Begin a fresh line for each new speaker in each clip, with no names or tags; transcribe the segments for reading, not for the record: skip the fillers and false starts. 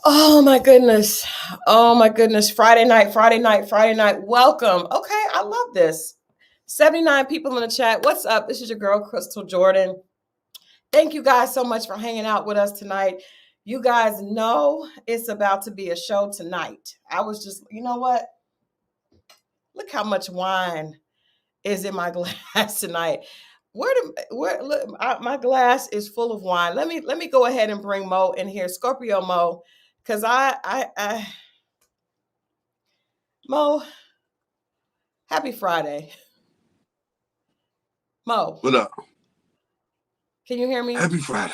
Oh my goodness. Oh my goodness. Friday night. Welcome. Okay, I love this. 79 people in the chat. What's up? This is your girl, Christal Jordan. Thank you guys so much for hanging out with us tonight. You guys know it's about to be a show tonight. I was just, you know what? Look how much wine is in my glass tonight. Look, my glass is full of wine. Let me go ahead and bring Mo in here, Scorpio Moe, because Mo, happy Friday. Mo,
What up?
can you hear me?
Happy Friday.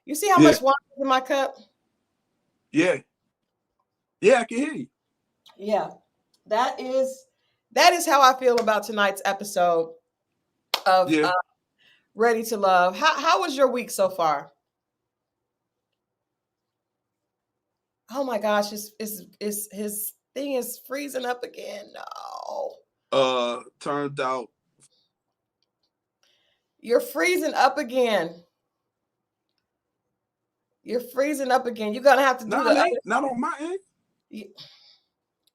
You see how much wine is in my cup?
Yeah. Yeah, I can hear you.
Yeah. That is how I feel about tonight's episode of Ready to Love. How was your week so far? Oh my gosh, his thing is freezing up again. No.
Turned out.
You're freezing up again. You're freezing up again. You're gonna have to do
not on my end.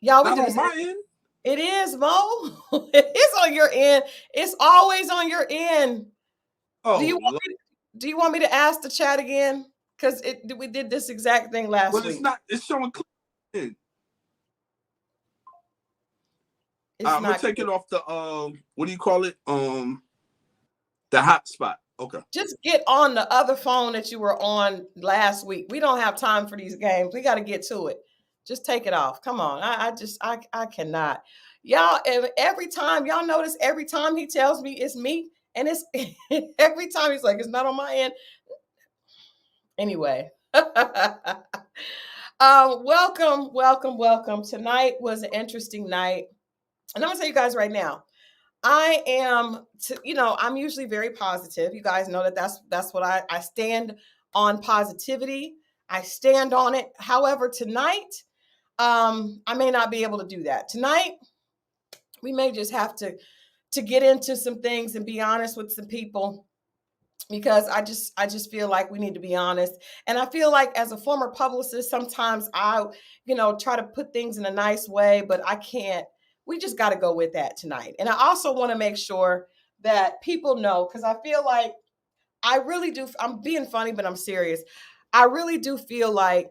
Y'all,
not on my end.
It is, Mo. It's on your end. It's always on your end.
Oh,
do you want me to ask the chat again? Because we did this exact thing last week.
But it's not. It's showing clear. I'm gonna take it off the what do you call it? The hotspot. Okay.
Just get on the other phone that you were on last week. We don't have time for these games. We got to get to it. Just take it off. Come on. I cannot. Y'all, every time, y'all notice every time he tells me it's me, and it's every time he's like, it's not on my end. Anyway. Welcome. Tonight was an interesting night. And I'm gonna tell you guys right now, I am, I'm usually very positive. You guys know that's what I stand on positivity. I stand on it. However, tonight, I may not be able to do that. Tonight, we may just have to get into some things and be honest with some people, because I just feel like we need to be honest. And I feel like as a former publicist, sometimes I, try to put things in a nice way, but I can't. We just got to go with that tonight. And I also want to make sure that people know, because I feel like I really do. I'm being funny, but I'm serious. I really do feel like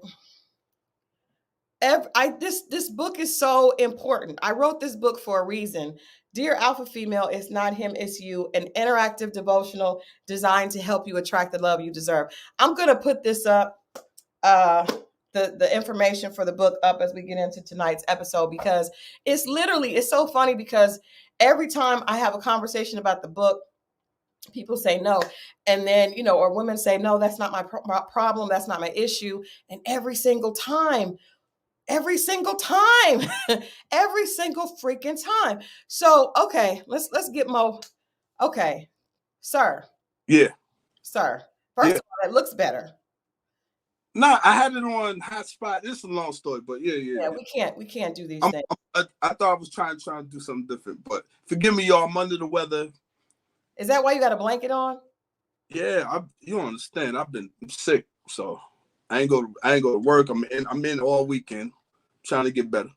this book is so important. I wrote this book for a reason. Dear Alpha Female, It's Not Him, It's You, an interactive devotional designed to help you attract the love you deserve. I'm going to put this up, the information for the book up as we get into tonight's episode, because it's so funny, because every time I have a conversation about the book, people say no. And then, or women say, no, that's not my problem. That's not my issue. And every single time, every single freaking time. So, okay, let's get Mo. Okay, sir.
Yeah.
Sir. First of all, it looks better.
No, I had it on hotspot. This is a long story, but yeah.
We can't do these things.
I thought I was trying to do something different, but forgive me, y'all. I'm under the weather.
Is that why you got a blanket on?
Yeah, you don't understand. I'm sick, so I ain't go to work. I'm in all weekend, trying to get better.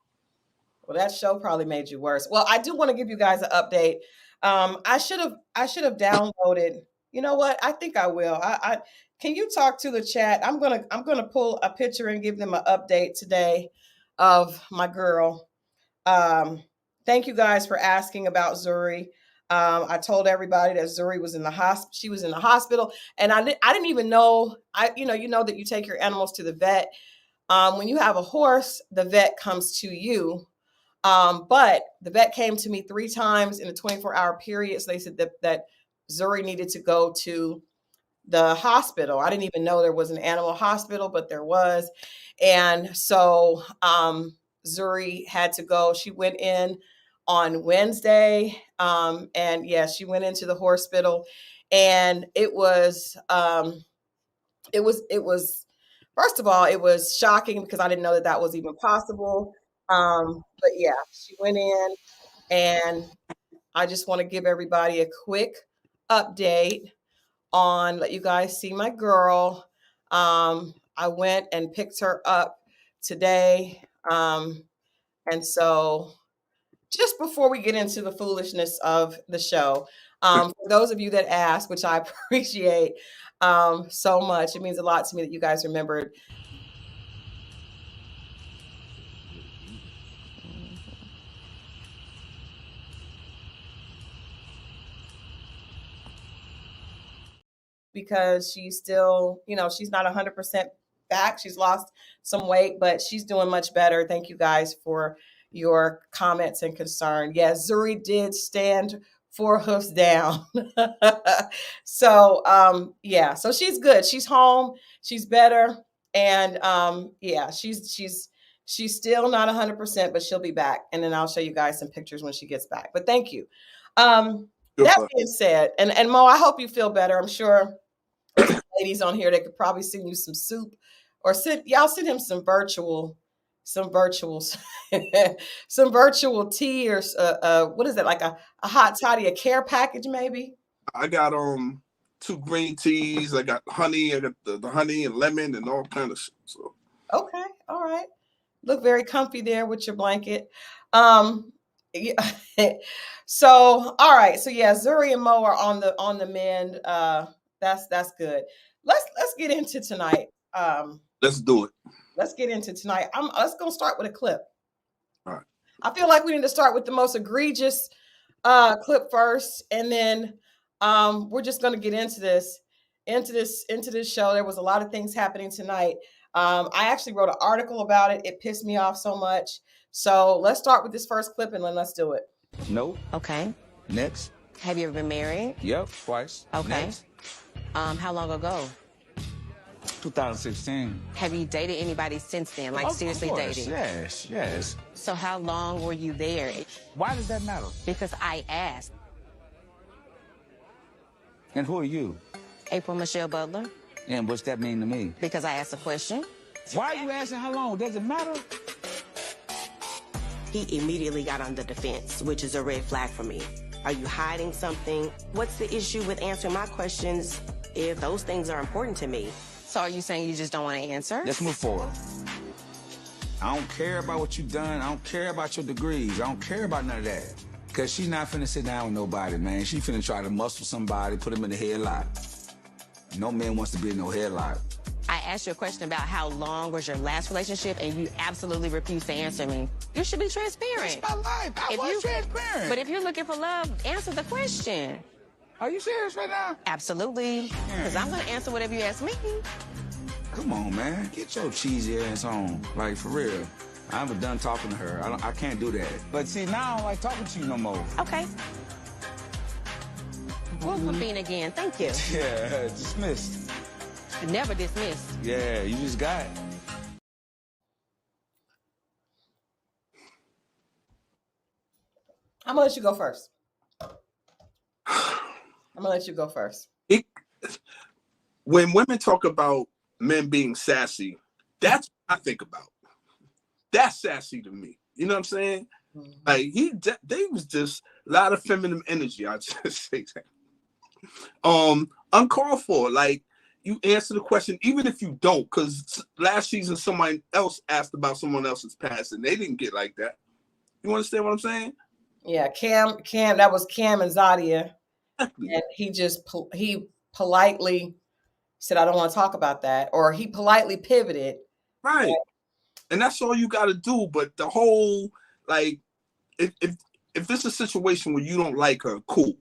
Well, that show probably made you worse. Well, I do want to give you guys an update. I should have downloaded. You know what? I think I will. I can you talk to the chat? I'm gonna pull a picture and give them an update today of my girl. Thank you guys for asking about Zuri. I told everybody that Zuri was in the hospital. She was in the hospital, and I didn't even know. You know that you take your animals to the vet. When you have a horse, the vet comes to you. But the vet came to me 3 times in a 24-hour period. So they said that Zuri needed to go to the hospital. I didn't even know there was an animal hospital, but there was. And so Zuri had to go. She went in on Wednesday. And yes, she went into the hospital. And it was first of all, it was shocking because I didn't know that was even possible. But yeah, she went in, and I just want to give everybody a quick update on, let you guys see my girl. I went and picked her up today. And so just before we get into the foolishness of the show, for those of you that asked, which I appreciate so much, it means a lot to me that you guys remembered. Because she's still, she's not 100% back. She's lost some weight, but she's doing much better. Thank you guys for your comments and concern. Yes, Zuri did stand 4 hoofs down. So, so she's good. She's home. She's better. And she's still not 100%, but she'll be back. And then I'll show you guys some pictures when she gets back. But thank you. That being said, and Mo, I hope you feel better. I'm sure there's some ladies on here that could probably send you some soup, or send him some virtual tea, or what is that, like a hot toddy, a care package maybe?
I got 2 green teas. I got honey. I got the honey and lemon and all kind of shit. So
okay, all right. Look very comfy there with your blanket. Yeah. So all right, so yeah, Zuri and Mo are on the mend. That's good. Let's get into tonight.
Let's do it.
Let's get into tonight. Let's go start with a clip.
All right.
I feel like we need to start with the most egregious clip first, and then we're just going to get into this show. There was a lot of things happening tonight. I actually wrote an article about it. It pissed me off so much. So let's start with this first clip, and then let's do it.
Nope.
Okay.
Next.
Have you ever been married?
Yep, twice.
Okay.
Next.
How long ago?
2016.
Have you dated anybody since then? Like, seriously dated?
Yes.
So how long were you there?
Why does that matter?
Because I asked.
And who are you?
April Michelle Butler.
And what's that mean to me?
Because I asked a question.
Why are you asking how long? Does it matter?
He immediately got on the defense, which is a red flag for me. Are you hiding something? What's the issue with answering my questions if those things are important to me?
So are you saying you just don't want to answer?
Let's move forward. I don't care about what you've done. I don't care about your degrees. I don't care about none of that. Because she's not finna sit down with nobody, man. She finna try to muscle somebody, put him in the headlock. No man wants to be in no headlock.
I asked you a question about how long was your last relationship, and you absolutely refused to answer me. You should be transparent.
It's my life. I was transparent.
But if you're looking for love, answer the question.
Are you serious right now?
Absolutely. Because I'm going to answer whatever you ask me.
Come on, man. Get your cheesy ass on. Like, for real. I haven't done talking to her. I can't do that. But see, now I don't like talking to you no more.
Okay. We'll convene again. Thank you.
Yeah, dismissed.
Never dismissed.
Yeah, you just got it.
I'm going to let you go first.
When women talk about men being sassy. That's what I think about. That's sassy to me. You know what I'm saying?
Mhm.
Like they was just a lot of feminine energy. I just say that. Uncalled for. Like, you answer the question, even if you don't, because last season someone else asked about someone else's past and they didn't get like that. You understand what I'm saying?
Yeah, Cam, that was Cam and Zadia.
Exactly.
And he politely said, I don't want to talk about that. Or he politely pivoted.
Right. And that's all you got to do. But the whole, like, if it's a situation where you don't like her, cool.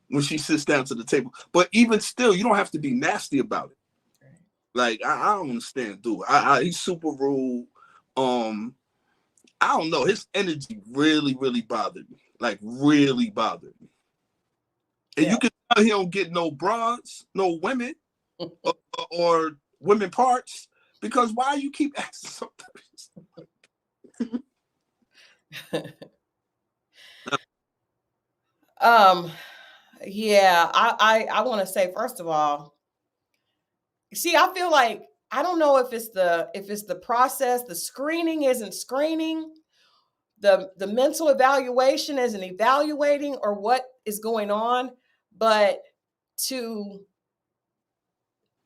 When she sits down to the table. But even still, you don't have to be nasty about it. Like, I don't understand, dude. He's super rude. I don't know. His energy really, really bothered me. Like, really bothered me. And you can tell he don't get no bras, no women, or women parts, because why you keep asking something?
Yeah, I want to say, first of all, see, I feel like, I don't know if it's the process, the screening isn't screening, the mental evaluation isn't evaluating, or what is going on, but to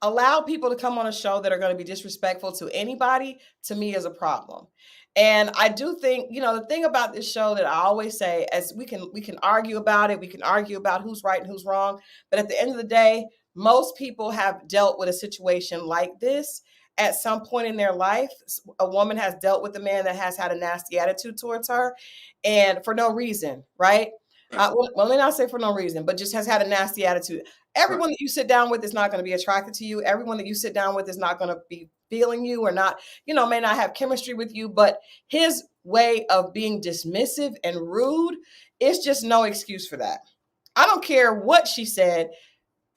allow people to come on a show that are going to be disrespectful to anybody, to me, is a problem. And I do think, the thing about this show that I always say, as we can argue about it, we can argue about who's right and who's wrong, but at the end of the day, most people have dealt with a situation like this at some point in their life. A woman has dealt with a man that has had a nasty attitude towards her, and for no reason, right? Well, let me not say for no reason, but just has had a nasty attitude. Everyone that you sit down with is not going to be attracted to you. Everyone that you sit down with is not going to be feeling you, or not, may not have chemistry with you. But his way of being dismissive and rude is just no excuse for that. I don't care what she said.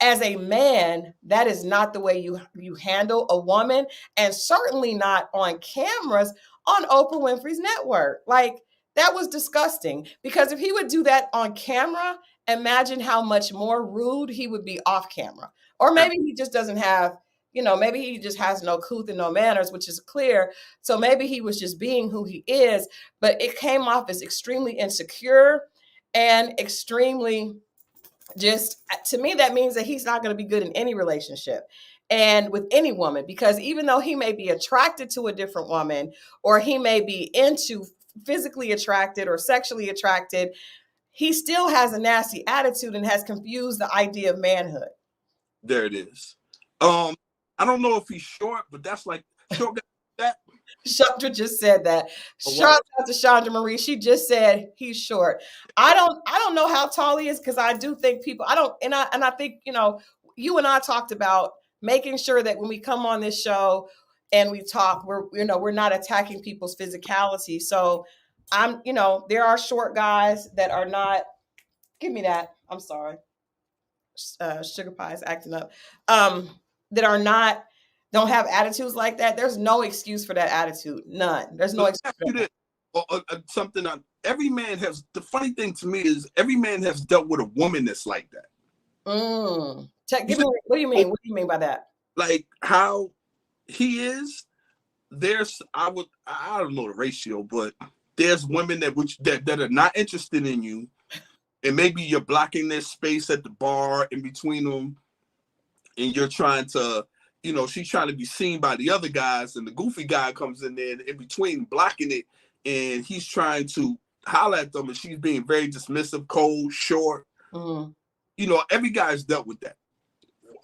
As a man, that is not the way you handle a woman, and certainly not on cameras on Oprah Winfrey's network. Like, that was disgusting, because if he would do that on camera, imagine how much more rude he would be off camera. Or maybe he just doesn't have, maybe he just has no couth and no manners, which is clear. So maybe he was just being who he is, but it came off as extremely insecure and extremely, just, to me, that means that he's not going to be good in any relationship and with any woman, because even though he may be attracted to a different woman, or he may be into physically attracted or sexually attracted, he still has a nasty attitude and has confused the idea of manhood.
There it is. I don't know if he's short, but that's like short guy that.
Chandra just said that. Shout out to Chandra Marie. She just said he's short. I don't know how tall he is, because I do think people, and I think, you and I talked about making sure that when we come on this show and we talk, we're not attacking people's physicality. So there are short guys that are not, give me that. I'm sorry. Sugar pie is acting up. That are not, don't have attitudes like that. There's no excuse for that attitude. None. There's no excuse for that.
Something on every man has. The funny thing to me is every man has dealt with a woman that's like that.
What do you mean? What do you mean by that?
Like how he is. There's I don't know the ratio, but there's women that are not interested in you, and maybe you're blocking their space at the bar in between them, and you're trying to, she's trying to be seen by the other guys, and the goofy guy comes in there in between blocking it, and he's trying to holler at them, and she's being very dismissive, cold, short.
Mm-hmm.
Every guy's dealt with that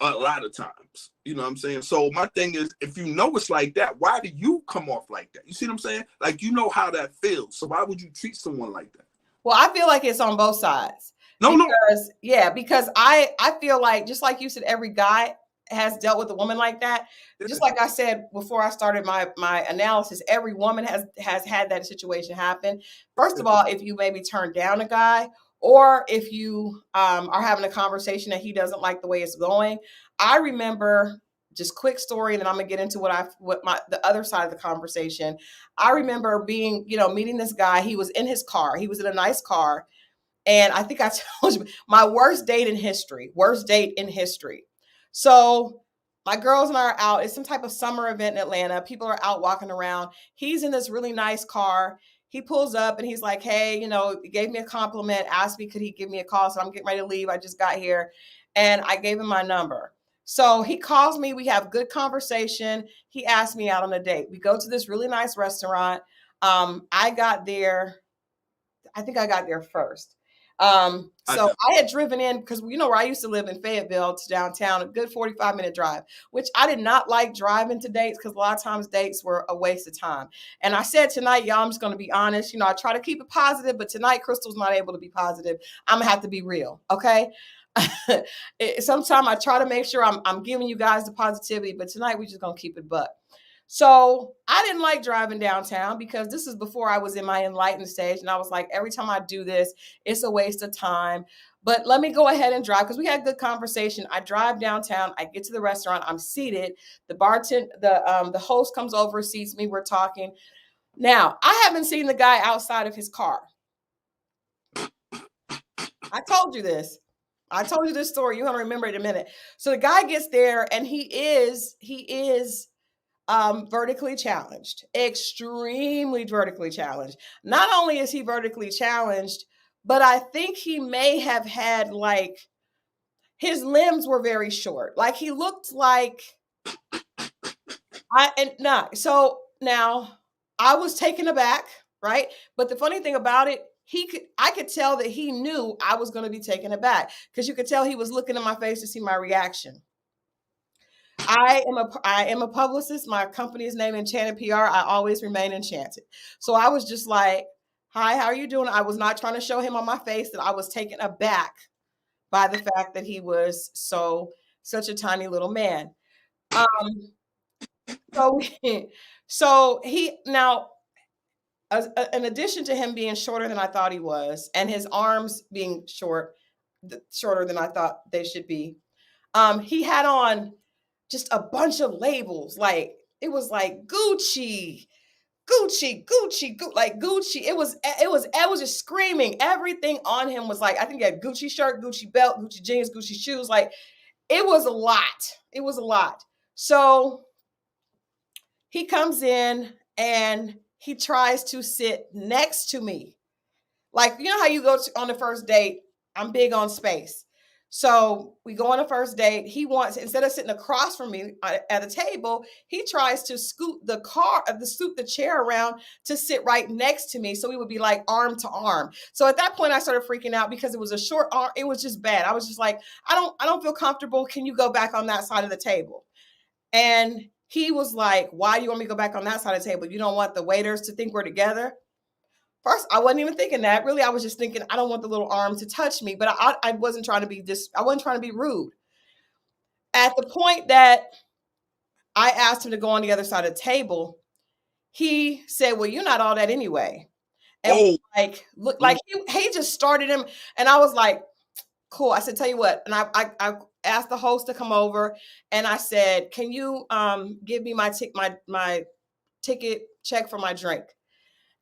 a lot of times. You know what I'm saying? So my thing is, if you know it's like that, why do you come off like that? You see what I'm saying? Like, how that feels. So why would you treat someone like that?
Well, I feel like it's on both sides. Because I feel like, just like you said, every guy has dealt with a woman like that. Just like I said before I started my analysis, every woman has had that situation happen. First of all, if you maybe turn down a guy, or if you are having a conversation that he doesn't like the way it's going. I remember, just quick story, and then I'm gonna get into the other side of the conversation. I remember meeting this guy. He was in his car. He was in a nice car. And I think I told you, my worst date in history. So my girls and I are out. It's some type of summer event in Atlanta. People are out walking around. He's in this really nice car. He pulls up and he's like, hey, you know, he gave me a compliment, asked me, could he give me a call? So I'm getting ready to leave. I just got here. And I gave him my number. So he calls me. We have good conversation. He asked me out on a date. We go to this really nice restaurant. I think I got there first. So I had driven in because, you know, where I used to live in Fayetteville to downtown, a good 45-minute drive, which I did not like driving to dates because a lot of times dates were a waste of time. And I said tonight, y'all, I'm just going to be honest. You know, I try to keep it positive, but tonight Christal's not able to be positive. I'm going to have to be real. Okay. Sometimes I try to make sure I'm giving you guys the positivity, but tonight we're just going to keep it buck. So I didn't like driving downtown because this is before I was in my enlightened stage. And I was like, every time I do this, it's a waste of time. But let me go ahead and drive because we had good conversation. I drive downtown. I get to the restaurant. I'm seated. The host comes over, seats me. We're talking. Now, I haven't seen the guy outside of his car. I told you this. I told you this story. You're going to remember it in a minute. So the guy gets there and he is vertically challenged, extremely vertically challenged. Not only is he vertically challenged, but I think he may have had like his limbs were very short. Like he looked like so now I was taken aback, right? But the funny thing about it, I could tell that he knew I was going to be taken aback because you could tell he was looking in my face to see my reaction. I am a publicist. My company is named Enchanted PR. I always remain enchanted. So I was just like, hi, how are you doing? I was not trying to show him on my face that I was taken aback by the fact that he was such a tiny little man. So he now, in addition to him being shorter than I thought he was, and his arms being shorter than I thought they should be, he had on just a bunch of labels. Like it was like Gucci, like Gucci. It was just screaming. Everything on him was like, I think he had Gucci shirt, Gucci belt, Gucci jeans, Gucci shoes. Like it was a lot. So he comes in and he tries to sit next to me. Like, you know how you go on the first date? I'm big on space. So we go on a first date. He wants, instead of sitting across from me at a table, he tries to scoot the chair around to sit right next to me. So we would be like arm to arm. So at that point, I started freaking out because it was a short arm. It was just bad. I was just like, I don't feel comfortable. Can you go back on that side of the table? And he was like, why do you want me to go back on that side of the table? You don't want the waiters to think we're together? First, I wasn't even thinking that. Really, I was just thinking, I don't want the little arm to touch me, but I wasn't trying to be I wasn't trying to be rude. At the point that I asked him to go on the other side of the table, he said, well, you're not all that anyway. And like he just started him. And I was like, cool. I said, tell you what. And I asked the host to come over and I said, can you give me my ticket check for my drink?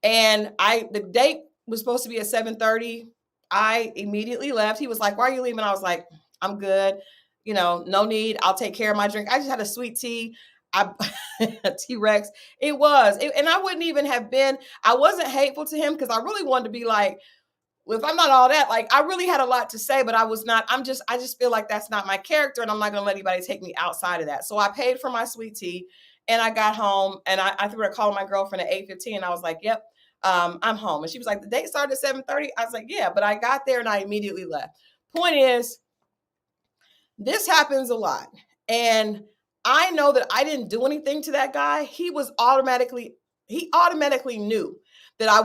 And the date was supposed to be at 7:30. I immediately left. He was like, why are you leaving? I was like, I'm good. You know, no need. I'll take care of my drink. I just had a sweet tea. A T-Rex. And I wouldn't even have been, I wasn't hateful to him because I really wanted to be like, well, if I'm not all that, like I really had a lot to say, but I was not, I just feel like that's not my character and I'm not going to let anybody take me outside of that. So I paid for my sweet tea and I got home and I threw a call to my girlfriend at 8:15 and I was like, yep. I'm home. And she was like, the date started at 7:30. I was like, yeah, but I got there and I immediately left. Point is, this happens a lot. And I know that I didn't do anything to that guy. He automatically knew that I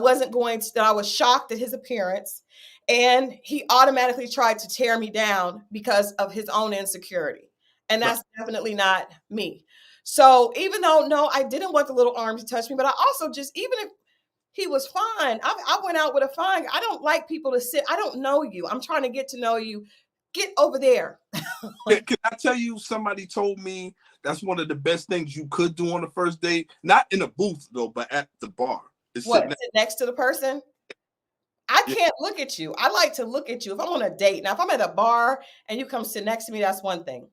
was shocked at his appearance. And he automatically tried to tear me down because of his own insecurity. And that's definitely not me. So even though, no, I didn't want the little arm to touch me, but I also even if he was fine. I went out with a fine. I don't like people to sit. I don't know you. I'm trying to get to know you. Get over there.
Can I tell you, somebody told me that's one of the best things you could do on the first date? Not in a booth, though, but at the bar.
Sit next to the person? I can't look at you. I like to look at you if I'm on a date. Now, if I'm at a bar and you come sit next to me, that's one thing.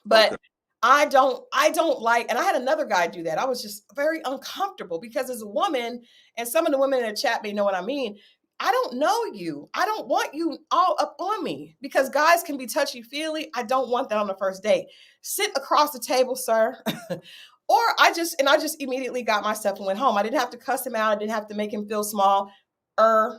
But I don't like, and I had another guy do that. I was just very uncomfortable because as a woman, and some of the women in the chat may know what I mean. I don't know you. I don't want you all up on me because guys can be touchy-feely. I don't want that on the first date. Sit across the table, sir. Or I just immediately got my stuff and went home. I didn't have to cuss him out. I didn't have to make him feel small. I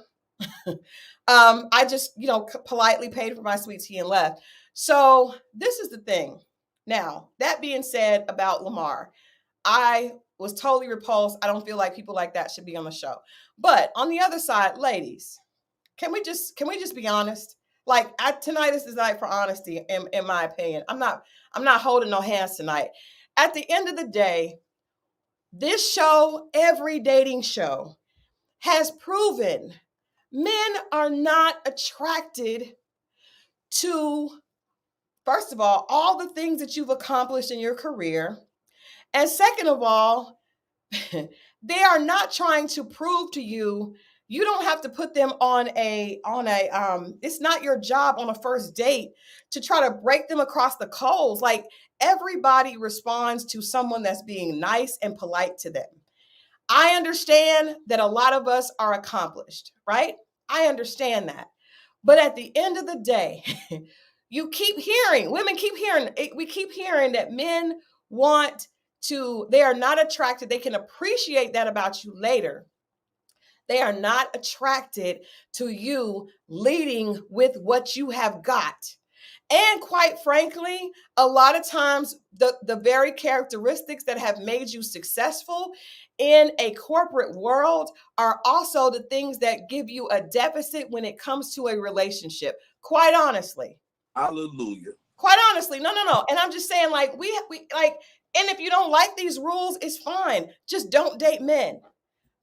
just, politely paid for my sweet tea and left. So this is the thing. Now, that being said about Lamar, I was totally repulsed. I don't feel like people like that should be on the show. But on the other side, ladies, can we just be honest? Like tonight is the night for honesty, in my opinion. I'm not holding no hands tonight. At the end of the day, this show, every dating show, has proven men are not attracted to, first of all the things that you've accomplished in your career. And second of all, they are not trying to prove to you. You don't have to put them on a it's not your job on a first date to try to break them across the coals. Like, everybody responds to someone that's being nice and polite to them. I understand that a lot of us are accomplished, right? I understand that. But at the end of the day, we keep hearing that men they are not attracted. They can appreciate that about you later. They are not attracted to you leading with what you have got. And quite frankly, a lot of times the very characteristics that have made you successful in a corporate world are also the things that give you a deficit when it comes to a relationship. Quite honestly.
Hallelujah.
Quite honestly. No. And I'm just saying, like, we like, and if you don't like these rules, it's fine. Just don't date men.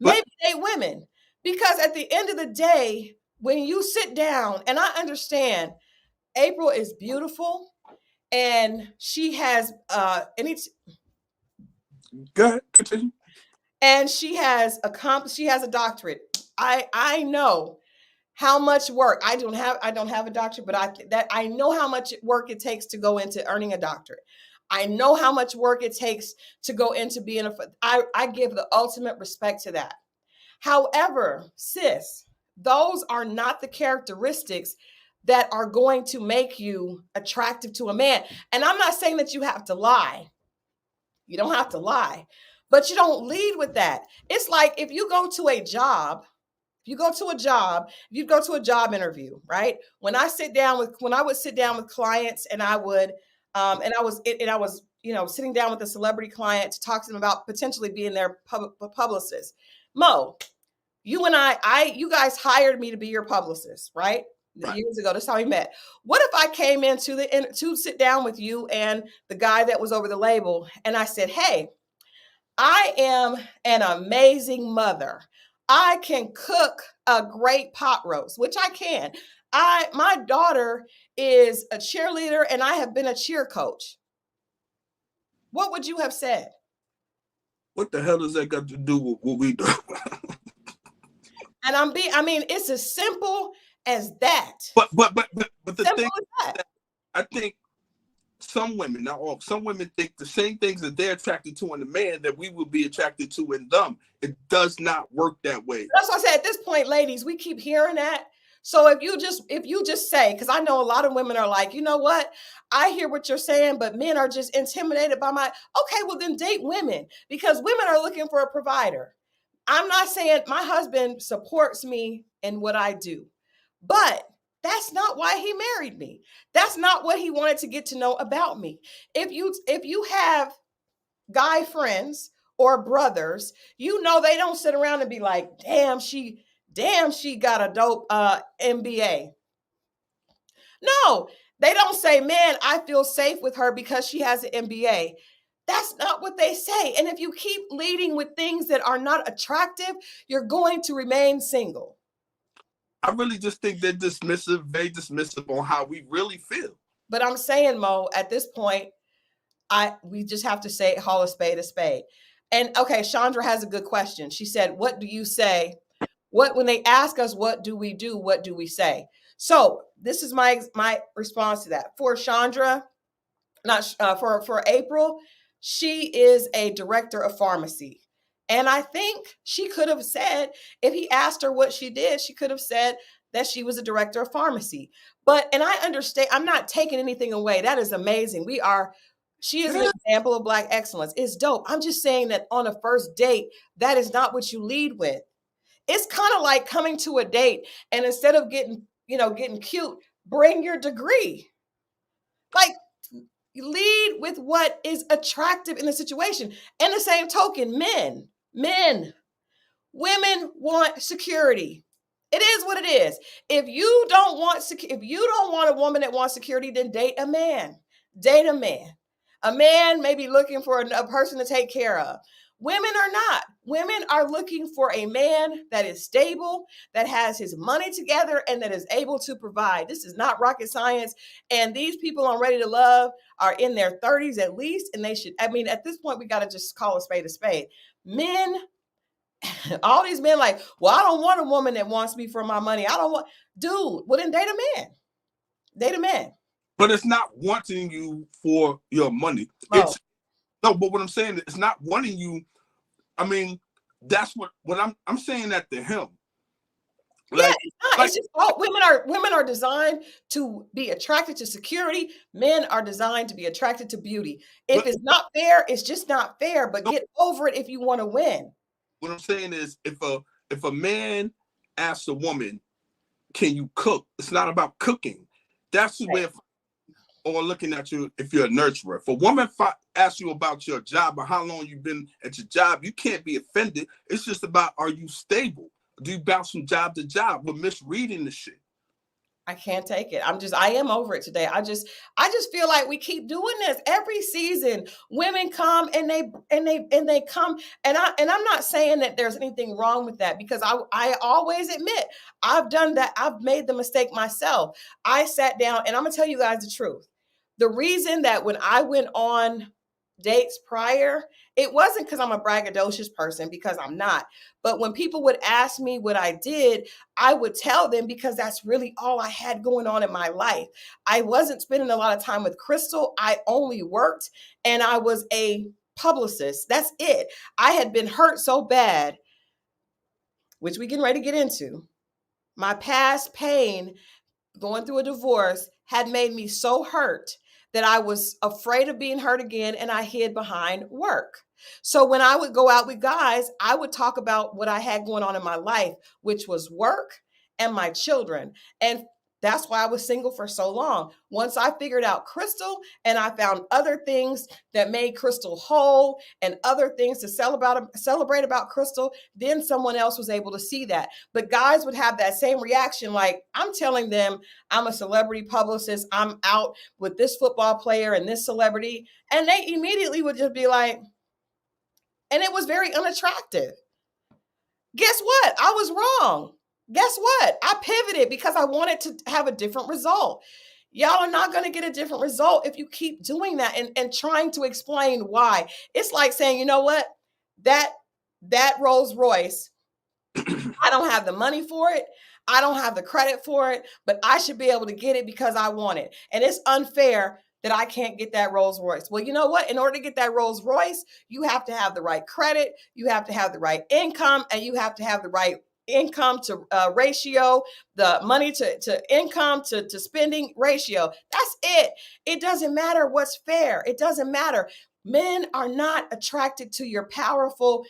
Maybe date women. Because at the end of the day, when you sit down, and I understand April is beautiful and she has
Go ahead, continue.
And she has a doctorate. I know how much work. I don't have a doctorate, but I know how much work it takes to go into earning a doctorate. I know how much work it takes to go into being I give the ultimate respect to that. However, sis, those are not the characteristics that are going to make you attractive to a man. And I'm not saying that you have to lie. You don't have to lie, but you don't lead with that. It's like if you go to a job interview, right? When I would sit down with clients and I was sitting down with a celebrity client to talk to them about potentially being their publicist. Mo, you guys hired me to be your publicist, right? Years ago. That's how we met. What if I came in to sit down with you and the guy that was over the label, and I said, hey, I am an amazing mother. I can cook a great pot roast, which I can. My daughter is a cheerleader and I have been a cheer coach. What would you have said?
What the hell does that got to do with what we do?
And it's as simple as that.
But the thing is that I think some women, not all, some women think the same things that they're attracted to in a man that we would be attracted to in them. It does not work that way.
That's what I said. At this point, ladies, we keep hearing that. So if you just say, because I know a lot of women are like, you know what? I hear what you're saying, but men are just intimidated by okay, well then date women, because women are looking for a provider. I'm not saying my husband supports me in what I do, but that's not why he married me. That's not what he wanted to get to know about me. If you have guy friends or brothers, they don't sit around and be like, damn, she got a dope MBA. No, they don't say, man, I feel safe with her because she has an MBA. That's not what they say. And if you keep leading with things that are not attractive, you're going to remain single.
I really just think they're dismissive, very dismissive on how we really feel.
But I'm saying, Mo, at this point, we just have to call a spade a spade. And okay, Chandra has a good question. She said, what do you say? When they ask us, what do we do? What do we say? So this is my response to that. For Chandra, not for April, she is a director of pharmacy. And I think she could have said, if he asked her what she did, she could have said that she was a director of pharmacy. But, and I understand, I'm not taking anything away. That is amazing. She is an example of Black excellence. It's dope. I'm just saying that on a first date, that is not what you lead with. It's kind of like coming to a date and instead of getting cute, bring your degree. Like, lead with what is attractive in the situation. And the same token, men, women want security. It is what it is. If you don't want a woman that wants security, then date a man. Date a man. A man may be looking for a person to take care of. Women are not. Women are looking for a man that is stable, that has his money together, and that is able to provide. This is not rocket science. And these people on Ready to Love are in their 30s at least. And they should, at this point, we got to just call a spade a spade. Men, all these men like, well, I don't want a woman that wants me for my money. Dude, well, then date a man. Date a man.
But it's not wanting you for your money.
Oh.
No, but what I'm saying, it's not wanting you. That's what I'm saying that to him.
Like, it's not. It's just women are designed to be attracted to security. Men are designed to be attracted to beauty. If it's not fair, it's just not fair. But get over it if you want to win.
What I'm saying is, if a man asks a woman, "Can you cook?" It's not about cooking. That's the way. Or looking at you if you're a nurturer. If a woman asks you about your job or how long you've been at your job, you can't be offended. It's just about, are you stable? Do you bounce from job to job? We're misreading the shit.
I can't take it. I am over it today. I just feel like we keep doing this every season. Women come and they come, and I'm not saying that there's anything wrong with that, because I always admit I've done that. I've made the mistake myself. I sat down, and I'm gonna tell you guys the truth. The reason that when I went on dates prior, it wasn't because I'm a braggadocious person, because I'm not. But when people would ask me what I did, I would tell them, because that's really all I had going on in my life. I wasn't spending a lot of time with Christal. I only worked, and I was a publicist. That's it. I had been hurt so bad, which we getting ready to get into. My past pain, going through a divorce, had made me so hurt that I was afraid of being hurt again, and I hid behind work. So when I would go out with guys, I would talk about what I had going on in my life, which was work and my children. And that's why I was single for so long. Once I figured out Christal, and I found other things that made Christal whole and other things to celebrate about Christal, then someone else was able to see that. But guys would have that same reaction. Like, I'm telling them I'm a celebrity publicist. I'm out with this football player and this celebrity. And they immediately would just be like, and it was very unattractive. Guess what? I was wrong. Guess what? I pivoted because I wanted to have a different result. Y'all are not going to get a different result if you keep doing that and trying to explain why. It's like saying, you know what? That Rolls Royce, I don't have the money for it. I don't have the credit for it, but I should be able to get it because I want it. And it's unfair that I can't get that Rolls Royce. Well, you know what? In order to get that Rolls Royce, you have to have the right credit, you have to have the right income, and you have to have the right income to ratio, the money to income to spending ratio. That's it. It doesn't matter what's fair. It doesn't matter. Men are not attracted to your powerful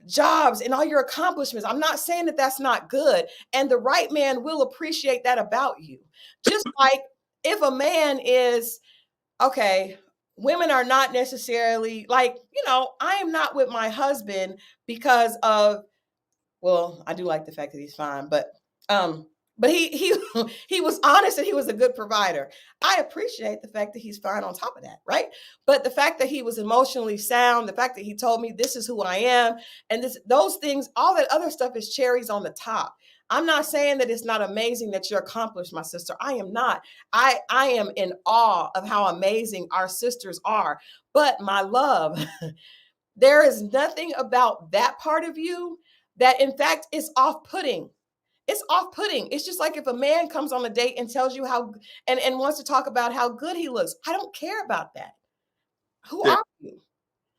jobs and all your accomplishments. I'm not saying that that's not good. And the right man will appreciate that about you. Just like if a man is, okay, women are not necessarily like, I am not with my husband because of, well, I do like the fact that he's fine, but he he was honest and he was a good provider. I appreciate the fact that he's fine on top of that, right? But the fact that he was emotionally sound, the fact that he told me this is who I am, and those things, all that other stuff is cherries on the top. I'm not saying that it's not amazing that you're accomplished, my sister. I am not. I am in awe of how amazing our sisters are. But my love, there is nothing about that part of you that in fact is off-putting. It's off-putting. It's just like if a man comes on a date and tells you how and wants to talk about how good he looks. I don't care about that. Who
There,
are you?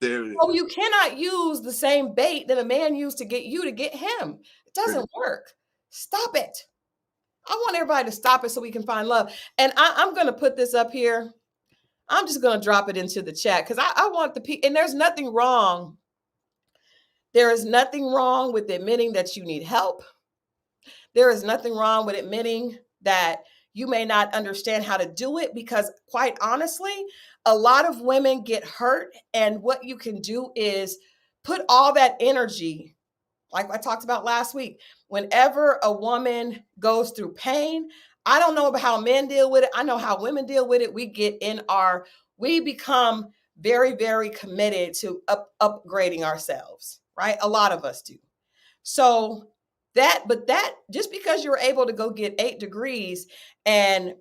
there it
Oh,
is.
you cannot use the same bait that a man used to get you to get him. It doesn't work. Stop it. I want everybody to stop it so we can find love. And I'm going to put this up here. I'm just going to drop it into the chat because I want the people, and there's nothing wrong. There is nothing wrong with admitting that you need help. There is nothing wrong with admitting that you may not understand how to do it because, quite honestly, a lot of women get hurt. And what you can do is put all that energy, like I talked about last week, whenever a woman goes through pain, I don't know about how men deal with it. I know how women deal with it. We become very, very committed to upgrading ourselves, right? A lot of us do. So but just because you're able to go get 8 degrees and,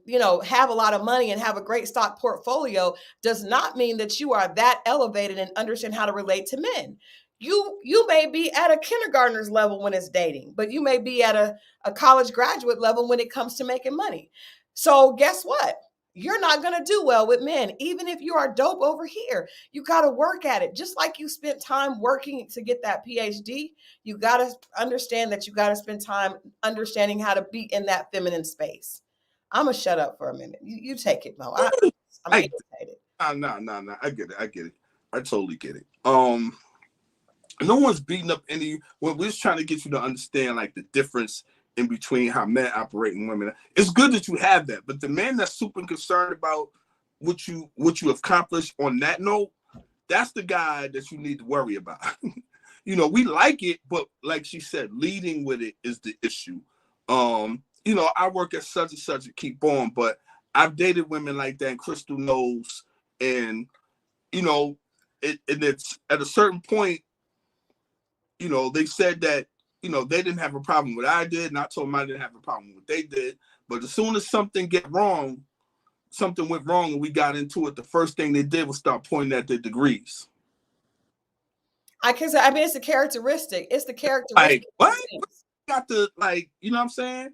have a lot of money and have a great stock portfolio does not mean that you are that elevated and understand how to relate to men. You may be at a kindergartner's level when it's dating, but you may be at a college graduate level when it comes to making money. So guess what? You're not going to do well with men, even if you are dope over here. You got to work at it. Just like you spent time working to get that PhD, you got to understand that you got to spend time understanding how to be in that feminine space. I'm going to shut up for a minute. You take it, Mo. I'm irritated.
No. I get it. I totally get it. No one's beating up any. We're just trying to get you to understand like the difference in between how men operate and women. It's good that you have that, but the man that's super concerned about what you accomplished on that note, that's the guy that you need to worry about. We like it, but like she said, leading with it is the issue. I work at such and such and keep on, but I've dated women like that, and Christal knows, and it's at a certain point, they said that, they didn't have a problem with what I did, and I told them I didn't have a problem with what they did. But as soon as something went wrong, and we got into it, the first thing they did was start pointing at their degrees.
It's a characteristic. It's the characteristic.
Like, what? Got the, you know what I'm saying?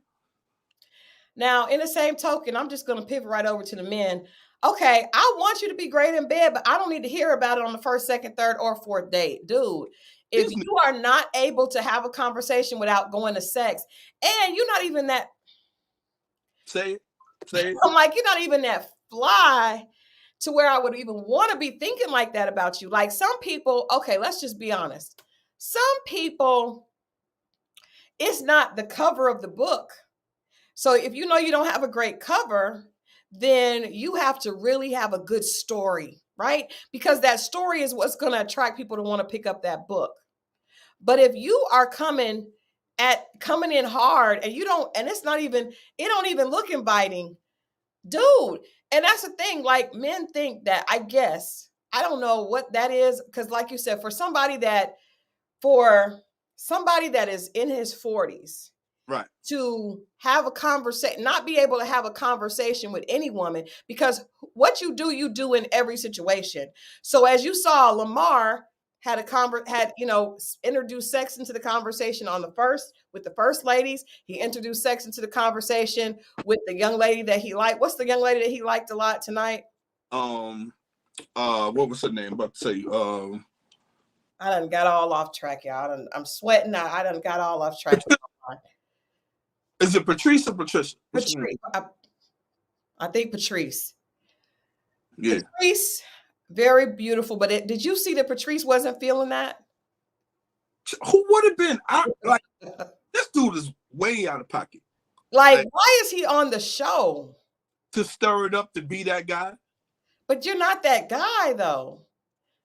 Now, in the same token, I'm just going to pivot right over to the men. Okay, I want you to be great in bed, but I don't need to hear about it on the first, second, third, or fourth date. Dude, if you are not able to have a conversation without going to sex, and you're not even that...
Say it.
I'm like, you're not even that fly to where I would even want to be thinking like that about you. Like some people, okay, let's just be honest. Some people, it's not the cover of the book. So if you know you don't have a great cover, then you have to really have a good story, right? Because that story is what's going to attract people to want to pick up that book. But if you are coming in hard and it don't even look inviting, dude. And that's the thing, like men think that, I guess, I don't know what that is. Cause like you said, for somebody that is in his 40s,
right, to
have a conversation, not be able to have a conversation with any woman, because what you do in every situation. So as you saw, Lamar had introduced sex into the conversation with the first ladies. He introduced sex into the conversation with the young lady that he liked. What's the young lady that he liked a lot tonight?
What was her name? About to say,
I done got all off track, y'all. I'm sweating. I done got all off track.
Is it Patrice or Patricia?
Patrice. I think Patrice.
Yeah.
Patrice, very beautiful. But did you see that Patrice wasn't feeling that?
Who would have been? This dude is way out of pocket.
Like, why is he on the show?
To stir it up, to be that guy.
But you're not that guy, though.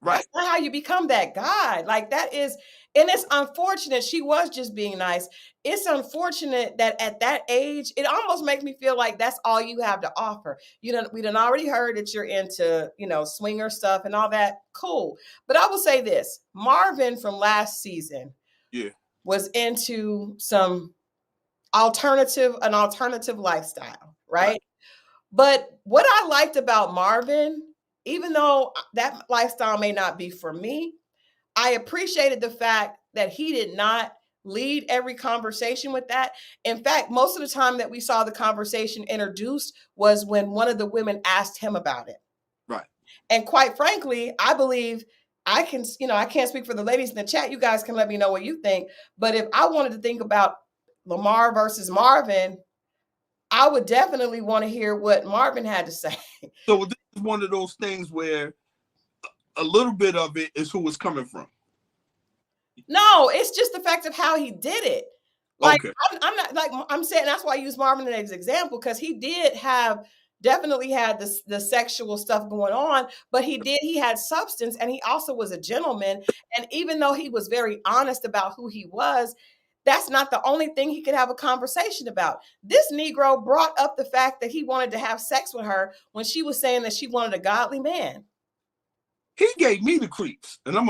Right.
That's not how you become that guy. Like, that is, and it's unfortunate. She was just being nice. It's unfortunate that at that age, it almost makes me feel like that's all you have to offer. We done already heard that you're into, swinger stuff and all that. Cool. But I will say this, Marvin from last season was into some alternative lifestyle, right? But what I liked about Marvin, even though that lifestyle may not be for me, I appreciated the fact that he did not lead every conversation with that. In fact, most of the time that we saw the conversation introduced was when one of the women asked him about it.
Right.
And quite frankly, I believe I can, I can't speak for the ladies in the chat. You guys can let me know what you think. But if I wanted to think about Lamar versus Marvin, I would definitely want to hear what Marvin had to say.
So this is one of those things where a little bit of it is who it's coming from.
No, it's just the fact of how he did it. Like,
okay.
I'm not like I'm saying that's why I use Marvin as an example, because he definitely had the sexual stuff going on, but he had substance, and he also was a gentleman. And even though he was very honest about who he was, that's not the only thing he could have a conversation about. This Negro brought up the fact that he wanted to have sex with her when she was saying that she wanted a godly man.
He gave me the creeps, and I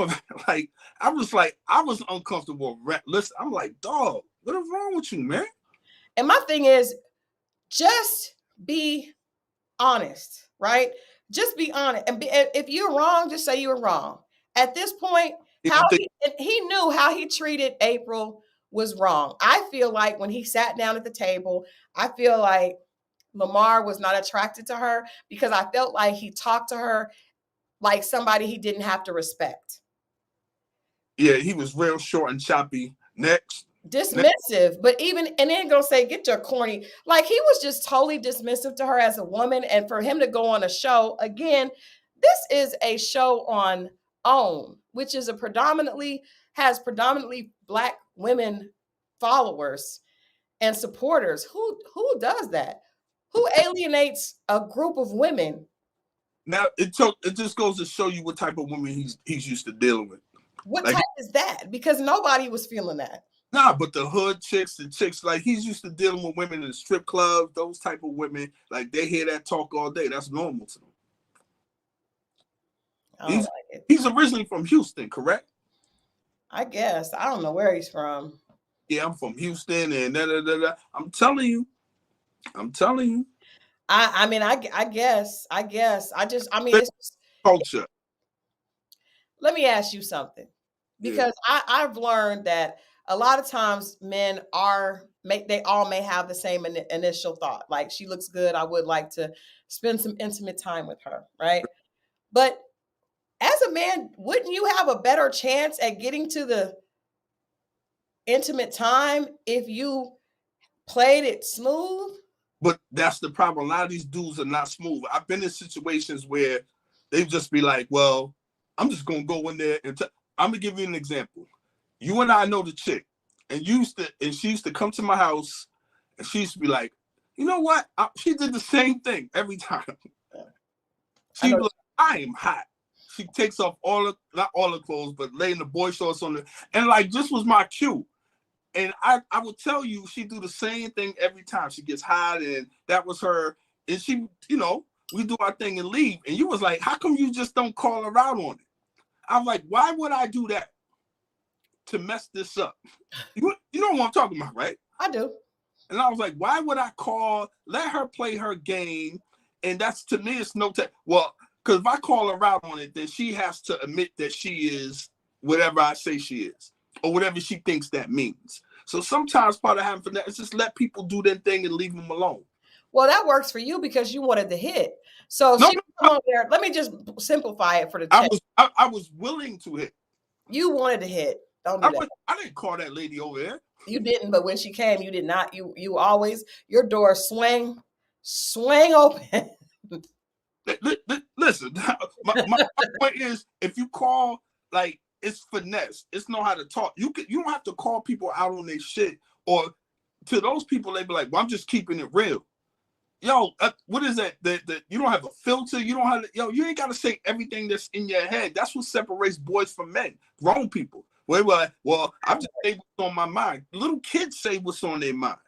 was uncomfortable. Listen, I'm like, dog, what is wrong with you, man?
And my thing is, just be honest, right? Just be honest. And if you're wrong, just say you were wrong. At this point, he knew how he treated April was wrong. I feel like when he sat down at the table, I feel like Lamar was not attracted to her, because I felt like he talked to her like somebody he didn't have to respect.
Yeah, he was real short and choppy. Next.
Dismissive, but and then gonna say, get your corny. Like, he was just totally dismissive to her as a woman. And for him to go on a show, again, this is a show on OWN, which is has predominantly Black women followers and supporters. Who does that? Who alienates a group of women?
Now it just goes to show you what type of woman he's used to dealing with.
What type is that? Because nobody was feeling that.
Nah, but the hood chicks, the chicks, like, he's used to dealing with women in the strip clubs, those type of women, like, they hear that talk all day. That's normal to them. He's originally from Houston, correct?
I guess. I don't know where he's from.
Yeah, I'm from Houston, and I'm telling you.
I mean, I guess. It's just
culture.
Let me ask you something, because I've learned that a lot of times men they all may have the same initial thought. Like, she looks good, I would like to spend some intimate time with her, right? But as a man, wouldn't you have a better chance at getting to the intimate time if you played it smooth?
But that's the problem. A lot of these dudes are not smooth. I've been in situations where they just be like, well, I'm just going to go in there and I'm going to give you an example. You and I know the chick, and she used to come to my house, and she used to be like, you know what? She did the same thing every time. She was like, I am hot. She takes off not all the clothes, but laying the boy shorts on and like, this was my cue. And I would tell you, she do the same thing every time. She gets hot, and that was her. And she, we do our thing and leave. And you was like, how come you just don't call her out on it? I'm like, why would I do that to mess this up? You know what I'm talking about, right?
I do.
And I was like, why would I let her play her game? And that's, to me, it's no time. Well, because if I call her out on it, then she has to admit that she is whatever I say she is, or whatever she thinks that means. So sometimes part of having for that is just let people do their thing and leave them alone.
Well, that works for you because you wanted to hit. So come on there. Let me just simplify it for the chat.
I was willing to hit.
You wanted to hit. Don't do that.
I didn't call that lady over there.
You didn't, but when she came, you did not. You always, your door swing open.
Listen, my point is, if you call, like, it's finesse. It's know how to talk. You don't have to call people out on their shit. Or to those people, they be like, well, I'm just keeping it real. Yo, what is that? You don't have a filter. You don't have to, you ain't got to say everything that's in your head. That's what separates boys from men. Grown people. Well, I'm just saying what's on my mind. Little kids say what's on their mind.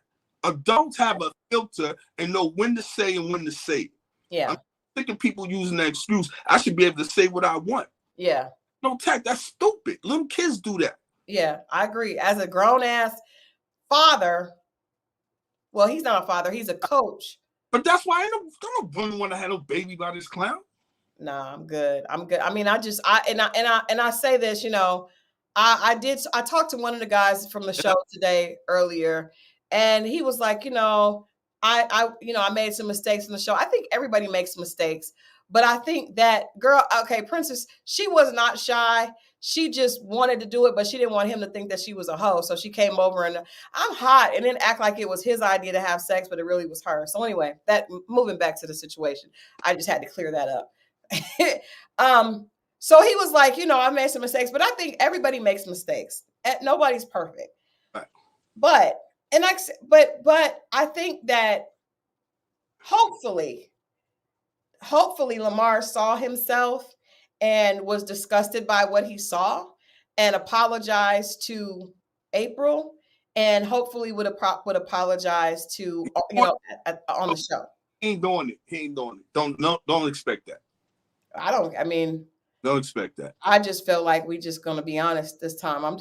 Adults have a filter and know when to say and when to say it.
Yeah.
I'm sick of people using that excuse. I should be able to say what I want.
Yeah.
No tech. That's stupid. Little kids do that.
Yeah, I agree. As a grown ass father, well, he's not a father. He's a coach.
But that's why I don't want to have no baby by this clown.
Nah, I'm good. I mean, I say this, I talked to one of the guys from the show today earlier, and he was like, I made some mistakes in the show. I think everybody makes mistakes, but I think that girl, okay, Princess, she was not shy. She just wanted to do it, but she didn't want him to think that she was a hoe. So she came over and I'm hot, and then act like it was his idea to have sex, but it really was her. So anyway, that moving back to the situation, I just had to clear that up. So he was like, I made some mistakes, but I think everybody makes mistakes. Nobody's perfect.
Right.
But I think that hopefully Lamar saw himself and was disgusted by what he saw and apologized to April, and hopefully would apologize to on the show.
He ain't doing it. Don't expect that. Don't expect that.
I just feel like we just gonna be honest this time. I'm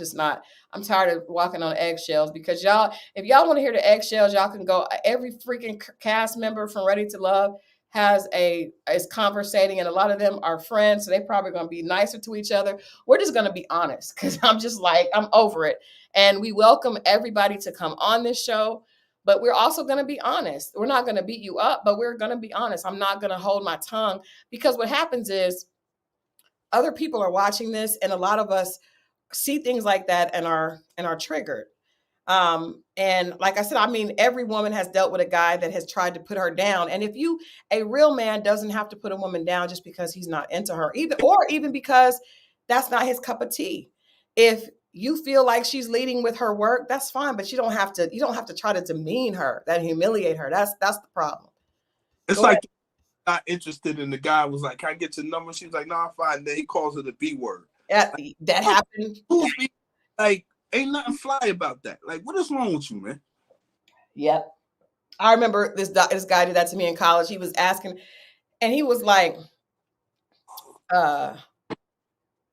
tired of walking on eggshells, because if y'all want to hear the eggshells, y'all can go. Every freaking cast member from Ready to Love is conversating, and a lot of them are friends, so they probably gonna be nicer to each other. We're just gonna be honest, because I'm just like, I'm over it. And we welcome everybody to come on this show, but we're also gonna be honest. We're not gonna beat you up, but we're gonna be honest. I'm not gonna hold my tongue, because what happens is other people are watching this, and a lot of us see things like that and are triggered. And like I said, every woman has dealt with a guy that has tried to put her down. And a real man doesn't have to put a woman down just because he's not into her, even because that's not his cup of tea. If you feel like she's leading with her work, that's fine, but you don't have to try to demean her, that humiliate her. That's the problem.
It's like not interested, and the guy was like, "Can I get your number?" She was like, "No, I'm fine." Then he calls her the B word.
That happened.
Like, ain't nothing fly about that. Like, what is wrong with you, man?
Yep. I remember this guy did that to me in college. He was asking, and he was like,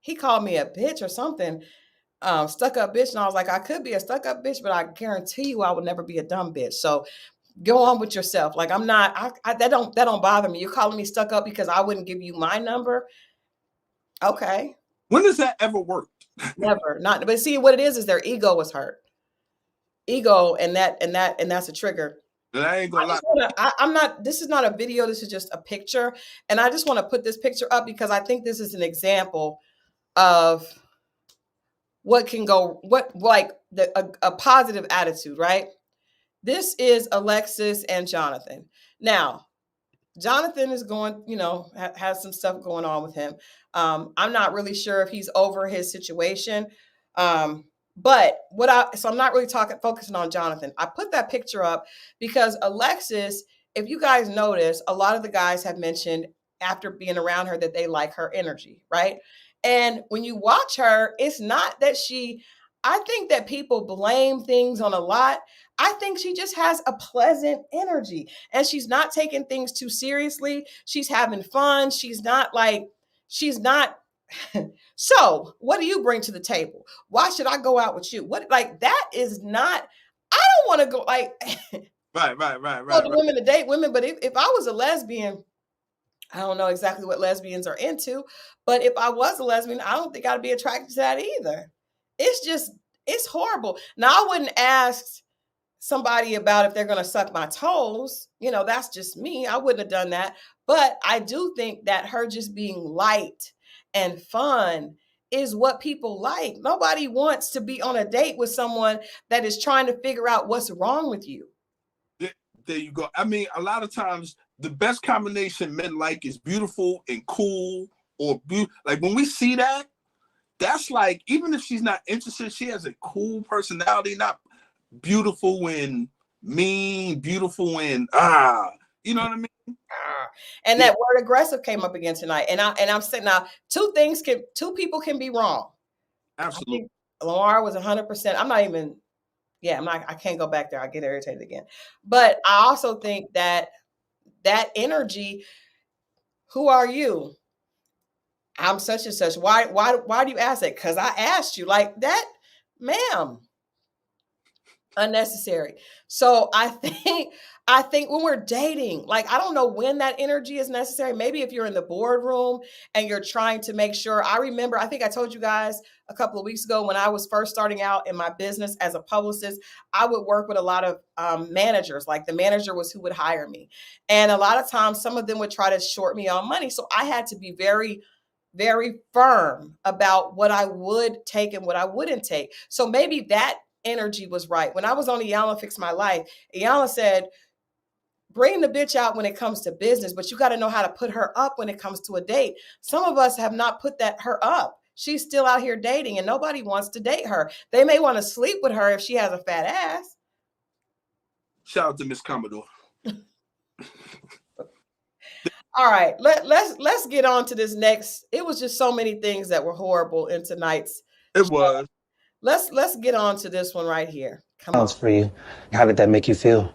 he called me a bitch or something, stuck up bitch. And I was like, I could be a stuck up bitch, but I guarantee you I would never be a dumb bitch. So go on with yourself. Like, I'm not, that don't bother me. You're calling me stuck up because I wouldn't give you my number. Okay.
When does that ever work?
Never. Not, but see, what it is their ego was hurt. Ego, and that's a trigger.
And I ain't gonna lie.
This is not a video. This is just a picture. And I just want to put this picture up because I think this is an example of what can go, a positive attitude, right? This is Alexis and Jonathan. Now, Jonathan is going, has some stuff going on with him. I'm not really sure if he's over his situation. But so I'm not really focusing on Jonathan. I put that picture up because Alexis, if you guys notice, a lot of the guys have mentioned after being around her that they like her energy, right? And when you watch her, it's not that I think that people blame things on a lot. I think she just has a pleasant energy, and she's not taking things too seriously. She's having fun. She's not. So what do you bring to the table? Why should I go out with you? That is not, I don't want to go
right.
Women to date women. But if I was a lesbian, I don't know exactly what lesbians are into, but if I was a lesbian, I don't think I'd be attracted to that either. It's horrible. Now, I wouldn't ask somebody about if they're going to suck my toes. That's just me. I wouldn't have done that. But I do think that her just being light and fun is what people like. Nobody wants to be on a date with someone that is trying to figure out what's wrong with you.
There you go. A lot of times the best combination men like is beautiful and cool, or like when we see that, that's like, even if she's not interested, she has a cool personality, not beautiful and mean, beautiful and you know what I mean?
And that word aggressive came up again tonight. And I'm saying now, two people can be wrong.
Absolutely.
Lamar was 100%. I can't go back there. I get irritated again. But I also think that energy, who are you? I'm such and such. Why do you ask that? Because I asked you like that, ma'am. Unnecessary. So I think when we're dating, like I don't know when that energy is necessary. Maybe if you're in the boardroom and you're trying to make sure. I remember, I think I told you guys a couple of weeks ago when I was first starting out in my business as a publicist, I would work with a lot of managers. Like the manager was who would hire me. And a lot of times some of them would try to short me on money. So I had to be very, very firm about what I would take and what I wouldn't take. So maybe that energy was right. When I was on Iyanla Fix My Life, Iyanla said, bring the bitch out when it comes to business, but you got to know how to put her up when it comes to a date. Some of us have not put her up. She's still out here dating and nobody wants to date her. They may want to sleep with her if she has a fat ass.
Shout out to Miss Commodore.
All right, let's get on to this next. It was just so many things that were horrible in tonight's.
It was.
Let's get on to this one right here. Come on.
For you. How did that make you feel?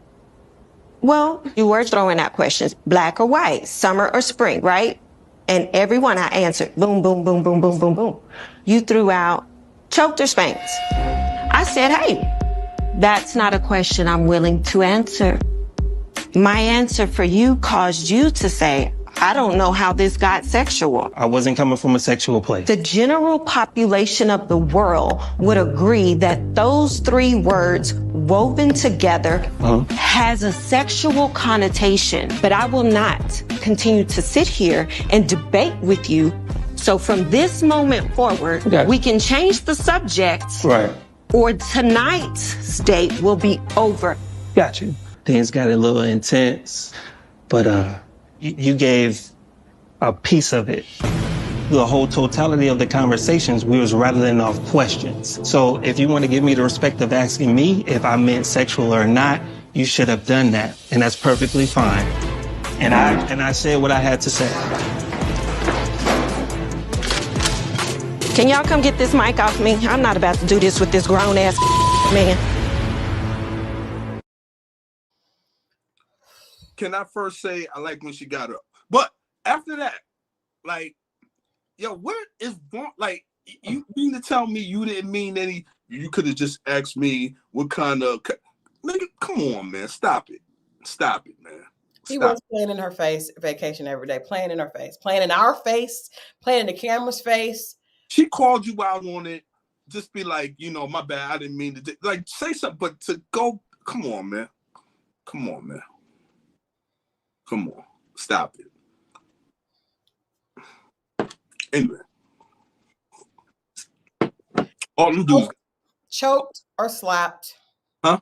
Well, you were throwing out questions, black or white, summer or spring, right? And every one I answered, boom, boom, boom, boom, boom, boom, boom. You threw out choked or spanked. I said, hey, that's not a question I'm willing to answer. My answer for you caused you to say, I don't know how this got sexual.
I wasn't coming from a sexual place.
The general population of the world would agree that those three words woven together has a sexual connotation. But I will not continue to sit here and debate with you. So from this moment forward, we can change the subject.
Right.
Or tonight's date will be over.
Got you. Things got a little intense, but you gave a piece of it. The whole totality of the conversations, we was rattling off questions. So if you want to give me the respect of asking me if I meant sexual or not, you should have done that. And that's perfectly fine. And I said what I had to say.
Can y'all come get this mic off me? I'm not about to do this with this grown ass man.
Can I first say I like when she got up? But after that, like, yo, what is wrong? Like, you mean to tell me you didn't mean any? You could have just asked me what kind of nigga. Come on, man, stop it, man.
He was playing in her face, vacation every day, playing in her face, playing in our face, playing in the camera's face.
She called you out on it. Just be like, you know, my bad. I didn't mean to. Like, say something, but to go, come on, man. Come on. Stop it. Anyway. All them dudes.
Choked or slapped.
Huh?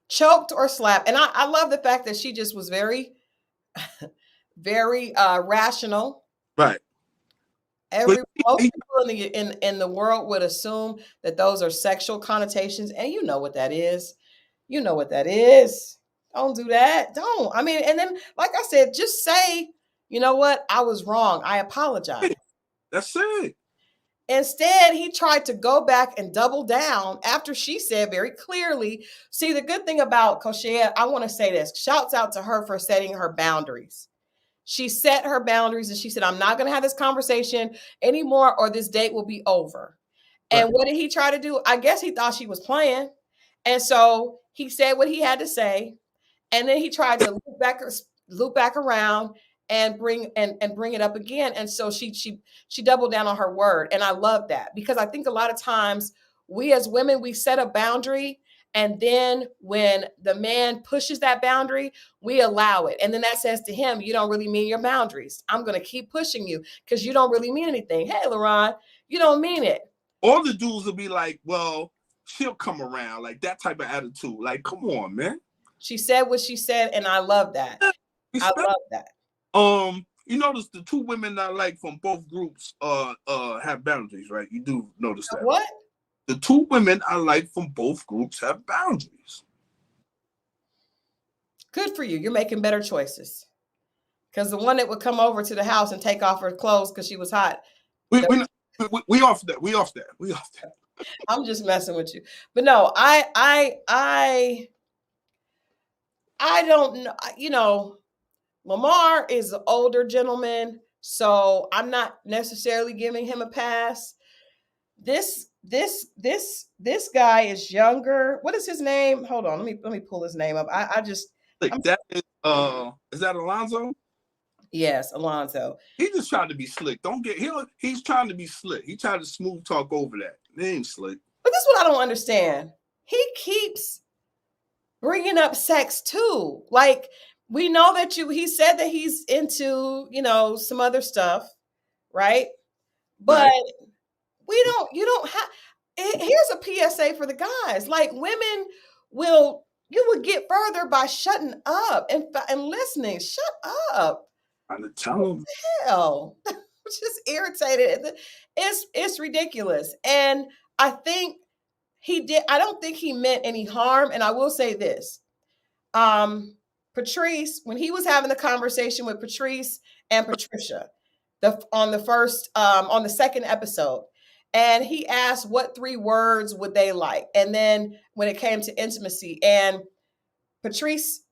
Choked or slapped. And I love the fact that she just was very, very rational.
Right.
Most people in the world would assume that those are sexual connotations. And you know what that is. Don't do that. Don't. I mean, and then, like I said, just say, you know what? I was wrong. I apologize.
That's it.
Instead, he tried to go back and double down after she said very clearly. See, the good thing about Koshia, I want to say this. Shouts out to her for setting her boundaries. She set her boundaries and she said, I'm not going to have this conversation anymore or this date will be over. Right. And what did he try to do? I guess he thought she was playing. And so he said what he had to say. And then he tried to loop back around and bring it up again. And so she doubled down on her word. And I love that because I think a lot of times we as women, we set a boundary. And then when the man pushes that boundary, we allow it. And then that says to him, you don't really mean your boundaries. I'm going to keep pushing you because you don't really mean anything. Hey, LaRon, you don't mean it. All
the dudes will be like, well, she'll come around, like that type of attitude. Like, come on, man.
She said what she said, and I love that. I love that.
You notice the two women I like from both groups have boundaries, right? You do notice that.
What?
The two women I like from both groups have boundaries.
Good for you. You're making better choices. Because the one that would come over to the house and take off her clothes because she was hot.
We off that. We off that.
I'm just messing with you. But no, I don't know. You know, Lamar is an older gentleman, so I'm not necessarily giving him a pass. This this guy is younger. What is his name? Hold on, let me pull his name up. I just
Like that is that Alonzo?
Yes, Alonzo.
He just trying to be slick. Don't get he's trying to be slick. He tried to smooth talk over that. It ain't slick.
But this is what I don't understand. He keeps bringing up sex too. Like, we know that he said that he's into, some other stuff, right? But
Right.
you don't have, here's a PSA for the guys. Like, women you would get further by shutting up and listening. Shut up.
I'm gonna tell him.
Hell. I'm just irritated. It's ridiculous. And I think I don't think he meant any harm. And I will say this. Patrice, when he was having the conversation with Patrice and Patricia, on the second episode, and he asked what 3 words would they like, and then when it came to intimacy, and Patrice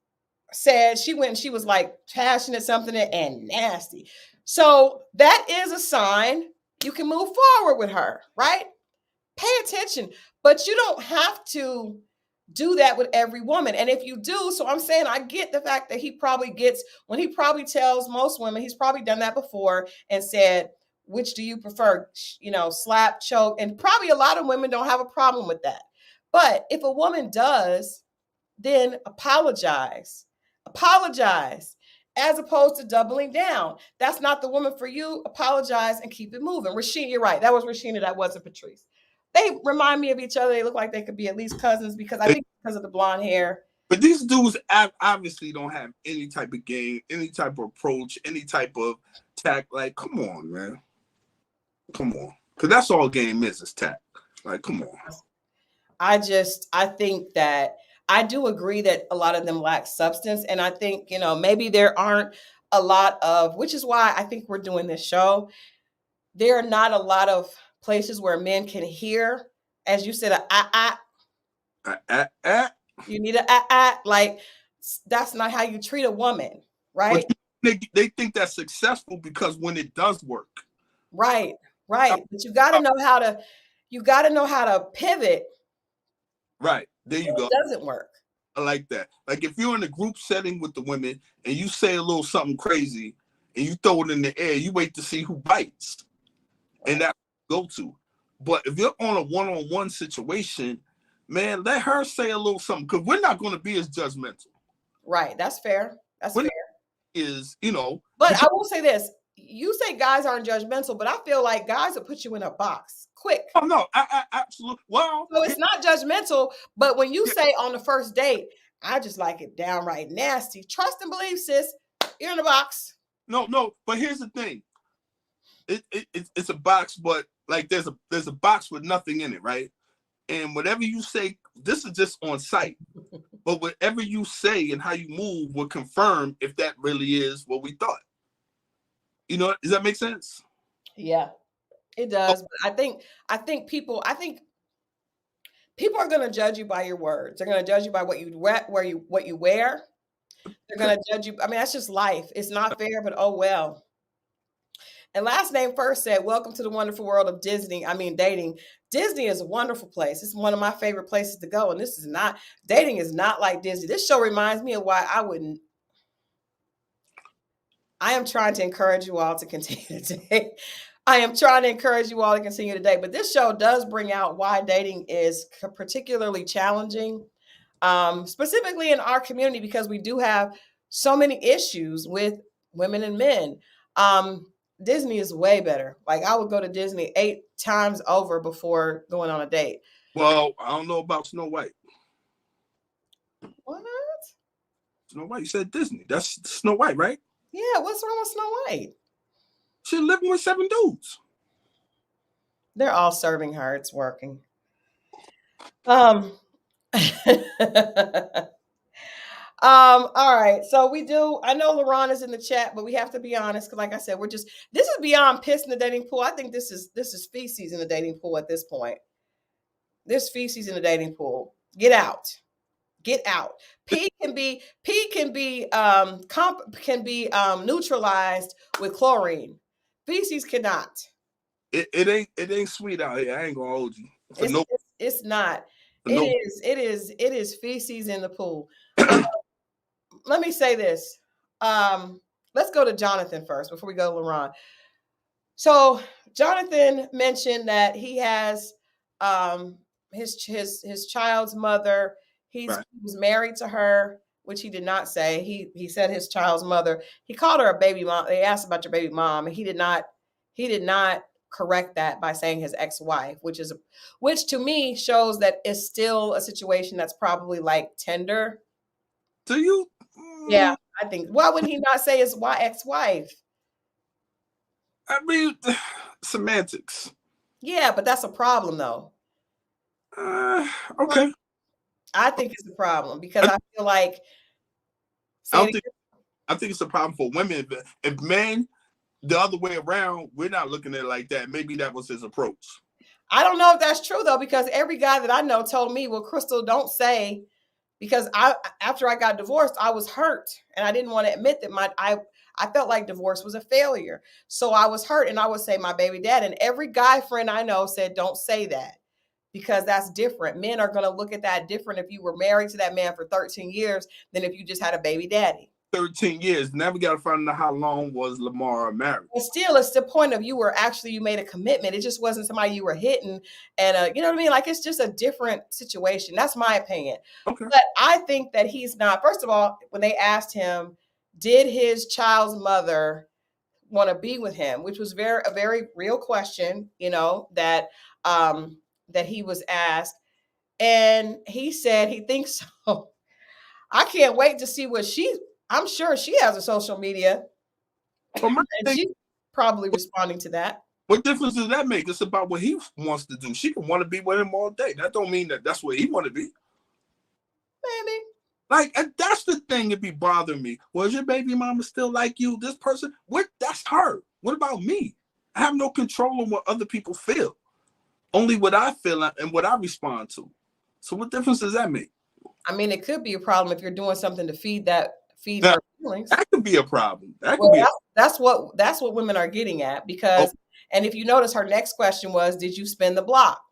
said she was like passionate something and nasty. So that is a sign you can move forward with her, right? Pay attention, but you don't have to do that with every woman. And if you do, so I'm saying I get the fact that he probably tells most women, he's probably done that before and said, which do you prefer? Slap, choke. And probably a lot of women don't have a problem with that. But if a woman does, then apologize, as opposed to doubling down. That's not the woman for you. Apologize and keep it moving. Rasheen, you're right. That was Rasheen. That wasn't Patrice. They remind me of each other. They look like they could be at least cousins because of the blonde hair.
But these dudes obviously don't have any type of game, any type of approach, any type of tact. Like, come on, man. Come on. Because that's all game is tact. Like, come on.
I think that I do agree that a lot of them lack substance. And I think, maybe there aren't a lot of, which is why I think we're doing this show. There are not a lot of places where men can hear, as you said, you need like, that's not how you treat a woman, right?
But they think that's successful because when it does work.
Right. But you got to know how to pivot.
Right. There you go.
It doesn't work.
I like that. Like, if you're in a group setting with the women and you say a little something crazy and you throw it in the air, you wait to see who bites. And that go to. But if you're on a one-on-one situation, man, let her say a little something, because we're not going to be as judgmental.
Right. That's fair. Fair.
But
I will say this. You say guys aren't judgmental, but I feel like guys will put you in a box quick.
Oh, no. I absolutely. Well.
So it's not judgmental, but when you say on the first date, I just like it downright nasty. Trust and believe, sis. You're in a box.
No. But here's the thing. It's a box, but like there's a box with nothing in it, right? And whatever you say, this is just on site. But whatever you say and how you move will confirm if that really is what we thought. Does that make sense?
Yeah, it does. But I think people are going to judge you by your words. They're going to judge you by what you wear. They're going to judge you. I mean, that's just life. It's not fair, but oh well. And Last Name First said, welcome to the wonderful world of dating. Disney is a wonderful place. It's one of my favorite places to go. And dating is not like Disney. This show reminds me of why I am trying to encourage you all to continue to date. But this show does bring out why dating is particularly challenging, specifically in our community, because we do have so many issues with women and men. Disney is way better. Like, I would go to Disney 8 times over before going on a date.
Well, I don't know about Snow White.
What?
Snow White? You said Disney. That's Snow White, right?
Yeah, what's wrong with Snow White?
She's living with 7 dudes.
They're all serving her. It's working. All right. So I know LaRon is in the chat, but we have to be honest. Cause like I said, this is beyond piss in the dating pool. I think this is feces in the dating pool at this point. There's feces in the dating pool. Get out. Pee can be neutralized with chlorine. Feces cannot.
It ain't sweet out here. I ain't gonna hold you. For no,
It's not.
for no.
It is feces in the pool. Let me say this. Let's go to Jonathan first before we go to LaRon. So Jonathan mentioned that he has his child's mother. He was married to her, which he did not say. He said his child's mother. He called her a baby mom. They asked about your baby mom, and he did not correct that by saying his ex-wife, which to me shows that it's still a situation that's probably like tender.
Do you?
Yeah, I think. Why would he not say his ex-wife?
I mean, semantics.
Yeah, but that's a problem, though.
Okay.
I think it's a problem because I feel like.
I think it's a problem for women. If men, the other way around, we're not looking at it like that. Maybe that was his approach.
I don't know if that's true though, because every guy that I know told me, "Well, Christal, don't say," because after I got divorced, I was hurt and I didn't want to admit that I felt like divorce was a failure. So I was hurt and I would say my baby dad. And every guy friend I know said, don't say that because that's different. Men are going to look at that different if you were married to that man for 13 years than if you just had a baby daddy.
13 years. Never got to find out how long was Lamar married.
And still, it's the point of you made a commitment. It just wasn't somebody you were hitting. And you know what I mean? Like, it's just a different situation. That's my opinion.
Okay.
But I think that he's not. First of all, when they asked him, did his child's mother want to be with him, which was a very real question, that he was asked. And he said he thinks so. I can't wait to see I'm sure she has a social media. And she's probably responding to that.
What difference does that make? It's about what he wants to do. She can want to be with him all day. That don't mean that that's what he want to be.
Maybe.
Like, that's the thing that be bothering me. Was your baby mama still like you? This person? That's her. What about me? I have no control on what other people feel. Only what I feel and what I respond to. So what difference does that make?
I mean, it could be a problem if you're doing something to feed her feelings.
That could be a problem.
That's what women are getting at because, and if you notice, her next question was, "Did you spin the block?"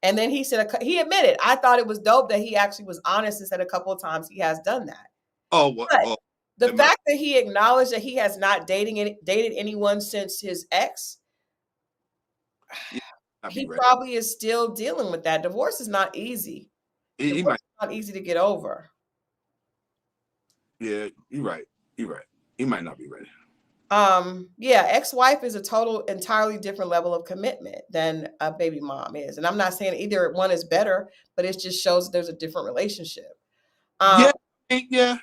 And then he said he admitted. I thought it was dope that he actually was honest and said a couple of times he has done that. The fact that he acknowledged that he has not dated anyone since his ex, he probably is still dealing with that. Divorce is not easy. It's not easy to get over.
Yeah, you're right. He might not be ready.
Ex-wife is entirely different level of commitment than a baby mom is. And I'm not saying either one is better, but it just shows that there's a different relationship.
Yeah.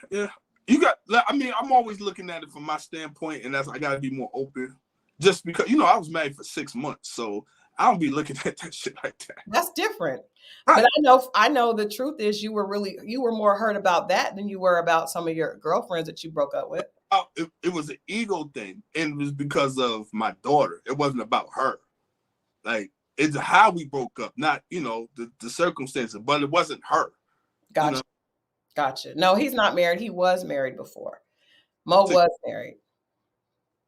I'm always looking at it from my standpoint, and I gotta be more open. Just because, I was married for 6 months, so I don't be looking at that shit like that.
That's different. Right. But I know the truth is you were more hurt about that than you were about some of your girlfriends that you broke up with.
It was an ego thing, and it was because of my daughter. It wasn't about her. Like, it's how we broke up, not the circumstances, but it wasn't her.
Gotcha. No, he's not married. He was married before. Moe was married.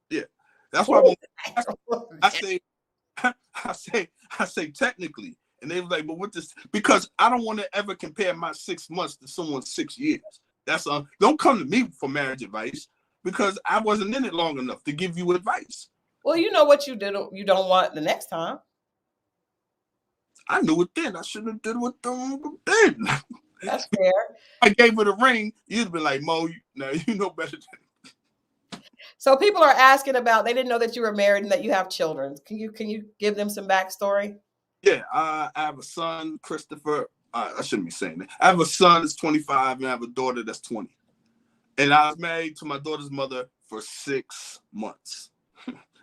Yeah, that's why I say technically, and they were like, but what this? Because I don't want to ever compare my 6 months to someone's 6 years. That's don't come to me for marriage advice because I wasn't in it long enough to give you advice.
Well, you know what you don't want the next time.
I knew it then. I should have did with them then.
That's fair.
I gave her the ring. You'd be like, Mo, you know better than.
So people are asking about. They didn't know that you were married and that you have children. Can you give them some backstory?
Yeah, I have a son, Christopher. I shouldn't be saying that. I have a son that's 25 and I have a daughter that's 20. And I was married to my daughter's mother for 6 months.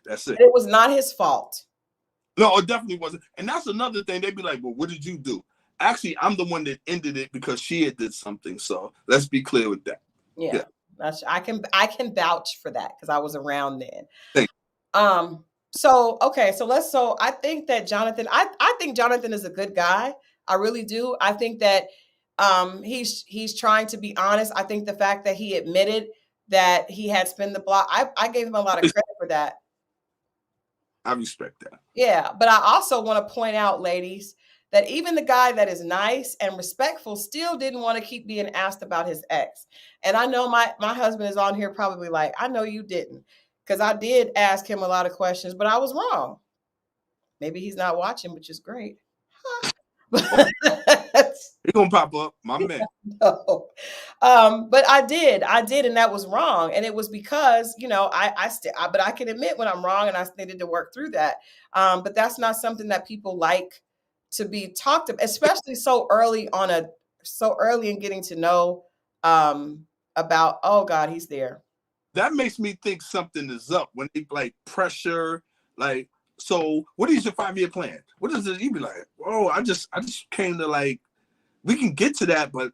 That's it.
It was not his fault.
No, it definitely wasn't. And that's another thing. They'd be like, well, what did you do? Actually, I'm the one that ended it because she had did something. So let's be clear with that.
Yeah. I can vouch for that because I was around then.
Thank you.
So I think that Jonathan, I think Jonathan is a good guy. I really do. I think that he's trying to be honest. I think the fact that he admitted that he had spun the block, I gave him a lot of credit for that.
I respect that.
Yeah, but I also want to point out, ladies, that even the guy that is nice and respectful still didn't want to keep being asked about his ex. And I know my husband is on here probably like, I know you didn't, because I did ask him a lot of questions, but I was wrong. Maybe he's not watching, which is great.
He's gonna pop up, my man.
No. But I did, and that was wrong. And it was because, you know, but I can admit when I'm wrong, and I needed to work through that. But that's not something that people like to be talked about, especially so early in getting to know about, oh God, he's there.
That makes me think something is up when they like pressure, like, so what is your 5-year plan? What is it? You be like, oh, I just came to like, we can get to that, but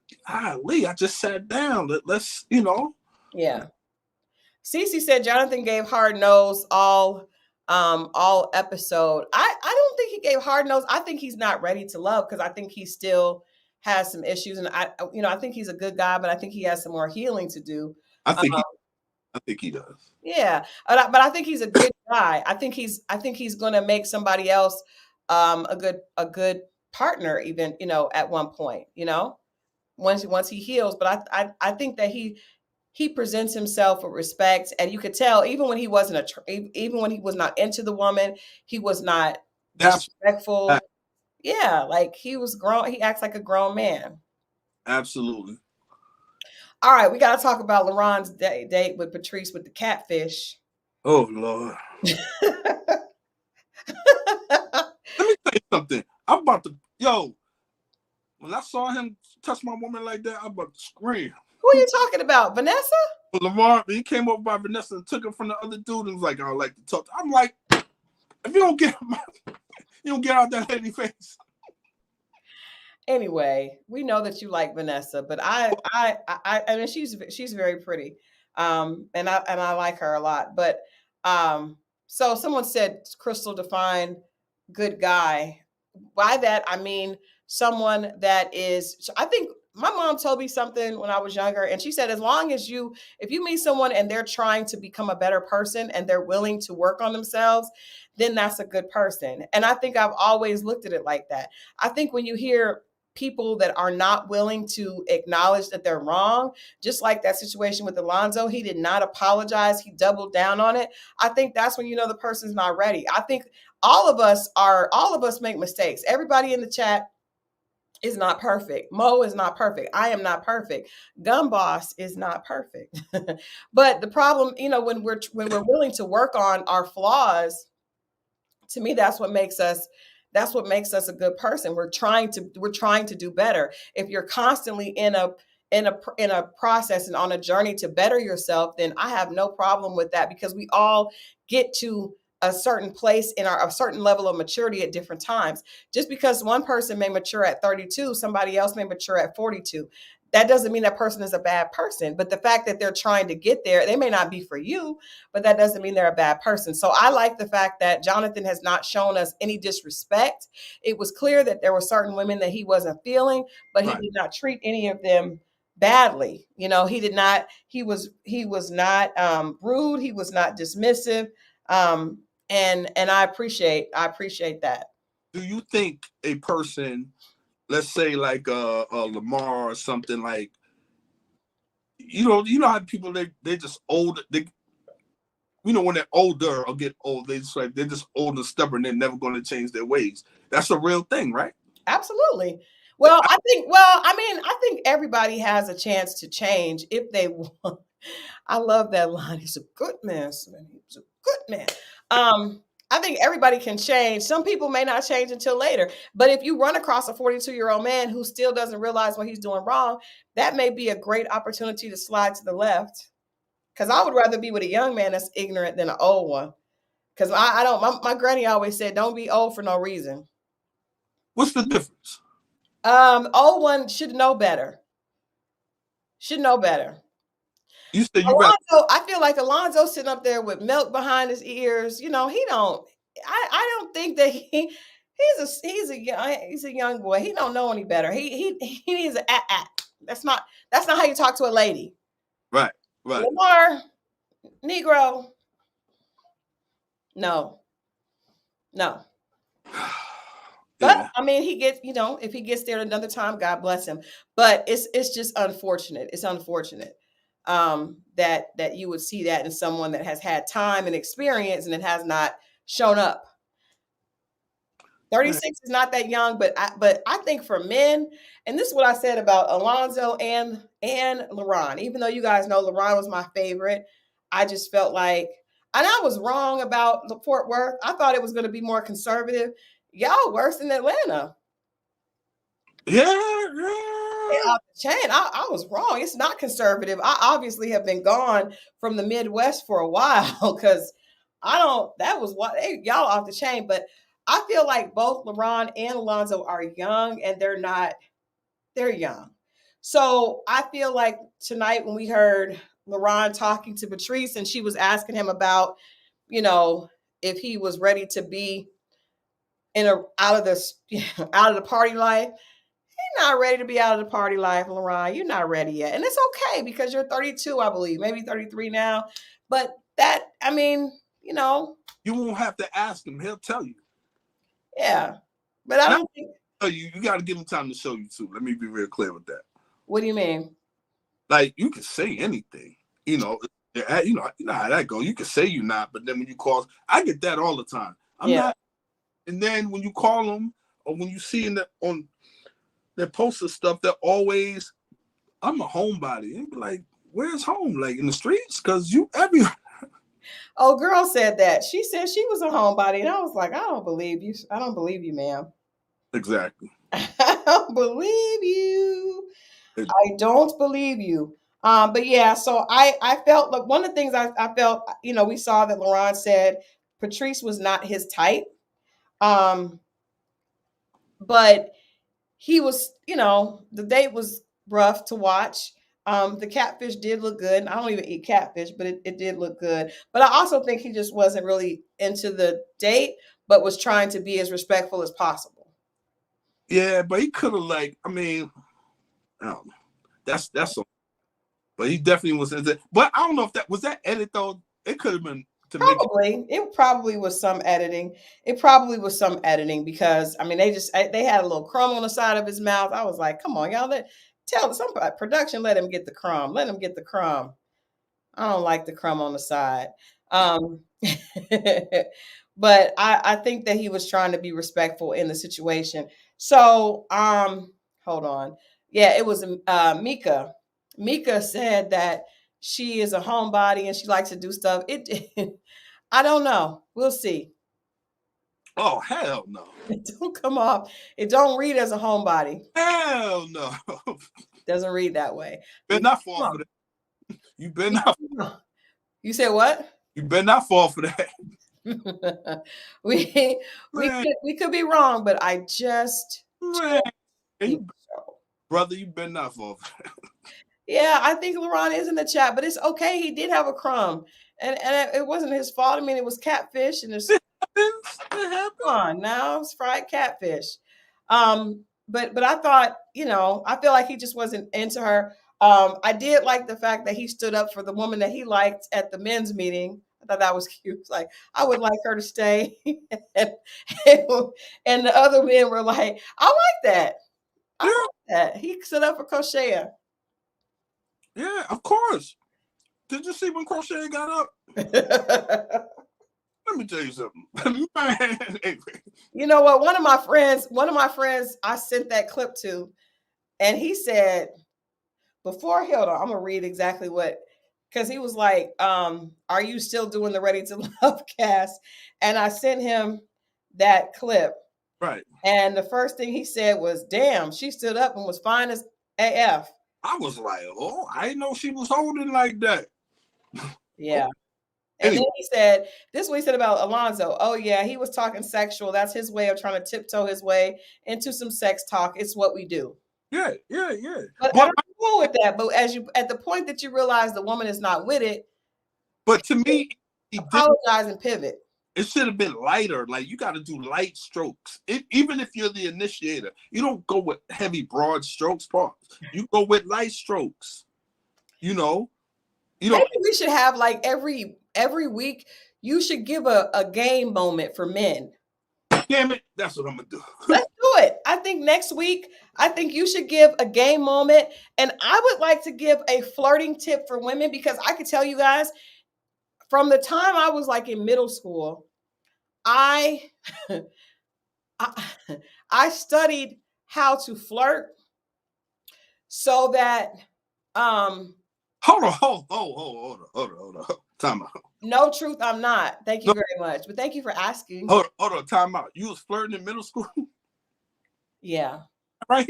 Lee, I just sat down. Let's, you know.
Yeah. Cece said Jonathan gave hard nose all episode. I don't think he gave hard nose. I think he's not ready to love, because I think he still has some issues, and I think he's a good guy, but I think he has some more healing to do.
I think he does.
Yeah, but I think he's a good guy. I think he's going to make somebody else a good partner, even, you know, at one point, you know, once he heals. But I think that he presents himself with respect, and you could tell even when he wasn't even when he was not into the woman, he was not disrespectful. Yeah, like he was grown. He acts like a grown man.
Absolutely.
All right, we got to talk about LaRon's date with Patrice with the catfish.
Oh Lord. Let me tell you something. I'm about to, when I saw him touch my woman like that, I'm about to scream.
Who are you talking about? Vanessa?
Lamar, he came over by Vanessa and took it from the other dude and was like, I like to talk. I'm like, if you don't get out that lady face.
Anyway, we know that you like Vanessa, but I mean, she's very pretty. And I like her a lot. But so someone said Christal define good guy. By that I mean someone that is, I think my mom told me something when I was younger, and she said, as long as if you meet someone and they're trying to become a better person and they're willing to work on themselves, then that's a good person. And I think I've always looked at it like that. I think when you hear people that are not willing to acknowledge that they're wrong, just like that situation with Alonzo, he did not apologize. He doubled down on it. I think that's when you know the person's not ready. I think all of us make mistakes. Everybody in the chat is not perfect. Mo is not perfect. I am not perfect. Gun Boss is not perfect. But the problem, you know, when we're willing to work on our flaws, to me, that's what makes us a good person. We're trying to do better. If you're constantly in a process and on a journey to better yourself, then I have no problem with that, because we all get to a certain place in a certain level of maturity at different times. Just because one person may mature at 32, somebody else may mature at 42. That doesn't mean that person is a bad person, but the fact that they're trying to get there, they may not be for you, but that doesn't mean they're a bad person. So I like the fact that Jonathan has not shown us any disrespect. It was clear that there were certain women that he wasn't feeling, but he did not treat any of them badly. You know, he was not rude. He was not dismissive. And I appreciate that.
Do you think a person, let's say like a Lamar or something, like, you know how people they just old, when they're older or get old, they're just old and stubborn, they're never going to change their ways. That's a real thing, right?
Absolutely. Well, I think everybody has a chance to change if they want. I love that line. He's a good man. He's a good man. I think everybody can change. Some people may not change until later, but if you run across a 42-year-old man who still doesn't realize what he's doing wrong, that may be a great opportunity to slide to the left. Because I would rather be with a young man that's ignorant than an old one. Because my granny always said, don't be old for no reason.
What's the difference?
Old one should know better.
You said
I feel like Alonzo sitting up there with milk behind his ears. You know, I don't think that he's a young boy. He don't know any better. He needs a That's not how you talk to a lady.
Right.
Lamar, Negro. No. But I mean, he gets, if he gets there another time, God bless him. But it's just unfortunate. It's unfortunate that you would see that in someone that has had time and experience and it has not shown up. 36 is not that young, but I think for men, and this is what I said about Alonzo and LaRon, even though you guys know LaRon was my favorite, I just felt like, and I was wrong about the Fort Worth. I thought it was going to be more conservative. Y'all worse than Atlanta.
Yeah.
Off the chain. I was wrong. It's not conservative. I obviously have been gone from the Midwest for a while because that was what y'all off the chain. But I feel like both LaRon and Alonzo are young and they're young. So I feel like tonight when we heard LaRon talking to Patrice and she was asking him about, if he was ready to be out of the party life. He's not ready to be out of the party life, LaRon. You're not ready yet. And it's okay because you're 32, I believe, maybe 33 now. But you
won't have to ask him. He'll tell you.
Yeah. But I don't think
you got to give him time to show you too. Let me be real clear with that.
What do you mean?
Like you can say anything, you know how that goes. You can say you're not, but then when you call, I get that all the time. I'm not. And then when you call them or when you see on their poster stuff, they're always, I'm a homebody. And be like, where's home? Like in the streets? Because you everywhere.
Oh, girl said that. She said she was a homebody. And I was like, I don't believe you. I don't believe you, ma'am.
Exactly.
I don't believe you. I don't believe you. But yeah, so I felt like one of the things I felt, we saw that LaRon said Patrice was not his type. But he was, the date was rough to watch. The catfish did look good. I don't even eat catfish, but it did look good. But I also think he just wasn't really into the date, but was trying to be as respectful as possible.
Yeah, but he could have I don't know. That's but he definitely was into it. But I don't know if that was that edit though. It could have been
it probably was some editing. It probably was some editing because they had a little crumb on the side of his mouth. I was like, come on, y'all, tell somebody production, let him get the crumb. Let him get the crumb. I don't like the crumb on the side. But I think that he was trying to be respectful in the situation. So hold on. Yeah, it was Mika. Mika said that she is a homebody and she likes to do stuff. I don't know. We'll see.
Oh, hell no.
It don't come off. It don't read as a homebody.
Hell no.
Doesn't read that way.
Better not fall for that. You better not.
You said what?
You better not fall for that.
we could be wrong, but I just
brother, you better not fall for that.
Yeah, I think LaRon is in the chat, but it's okay. He did have a crumb, and it wasn't his fault. It was catfish, and it happened. Come on, now it's fried catfish. But I thought, I feel like he just wasn't into her. I did like the fact that he stood up for the woman that he liked at the men's meeting. I thought that was cute. It's like, I would like her to stay, and the other men were like, I like that. I like that. He stood up for Crochet.
Yeah, of course. Did you see when Crochet got up? Let me tell you something.
You know what? One of my friends, I sent that clip to, and he said, hold on, I'm gonna read exactly what, because he was like, are you still doing the Ready to Love cast? And I sent him that clip.
Right.
And the first thing he said was, damn, she stood up and was fine as AF.
I was like, oh, I didn't know she was holding like that.
Yeah. And then he said, this is what he said about Alonzo. Oh, yeah, he was talking sexual. That's his way of trying to tiptoe his way into some sex talk. It's what we do.
Yeah.
But I'm cool with that. But at the point that you realize the woman is not with it.
But to me,
he apologize and pivot.
It should have been lighter. Like, you got to do light strokes. Even if you're the initiator, you don't go with heavy, broad strokes, parts. You go with light strokes. Maybe
we should have like every week, you should give a game moment for men.
Damn it. That's what I'm going to do.
I think next week, I think you should give a game moment. And I would like to give a flirting tip for women, because I could tell you guys, from the time I was like in middle school, I I studied how to flirt so that
hold on. Time out.
no, truth, I'm not. Thank you
No.
very much. But thank you for asking.
Hold on, time out. You was flirting in middle school?
Yeah.
Right?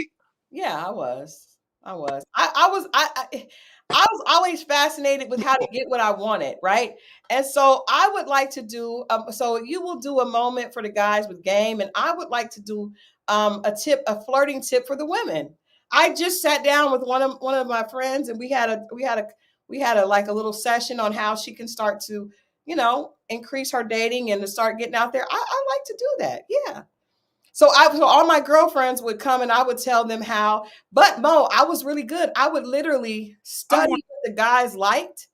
Yeah, I was. I was. I was always fascinated with how to get what I wanted, right? And so I would like to do so you will do a moment for the guys with game, and I would like to do a flirting tip for the women. I just sat down with one of my friends, and we had a like a little session on how she can start to, increase her dating and to start getting out there. I like to do that. Yeah. So all my girlfriends would come and I would tell them how, but Mo, I was really good. I would literally study what the guys liked.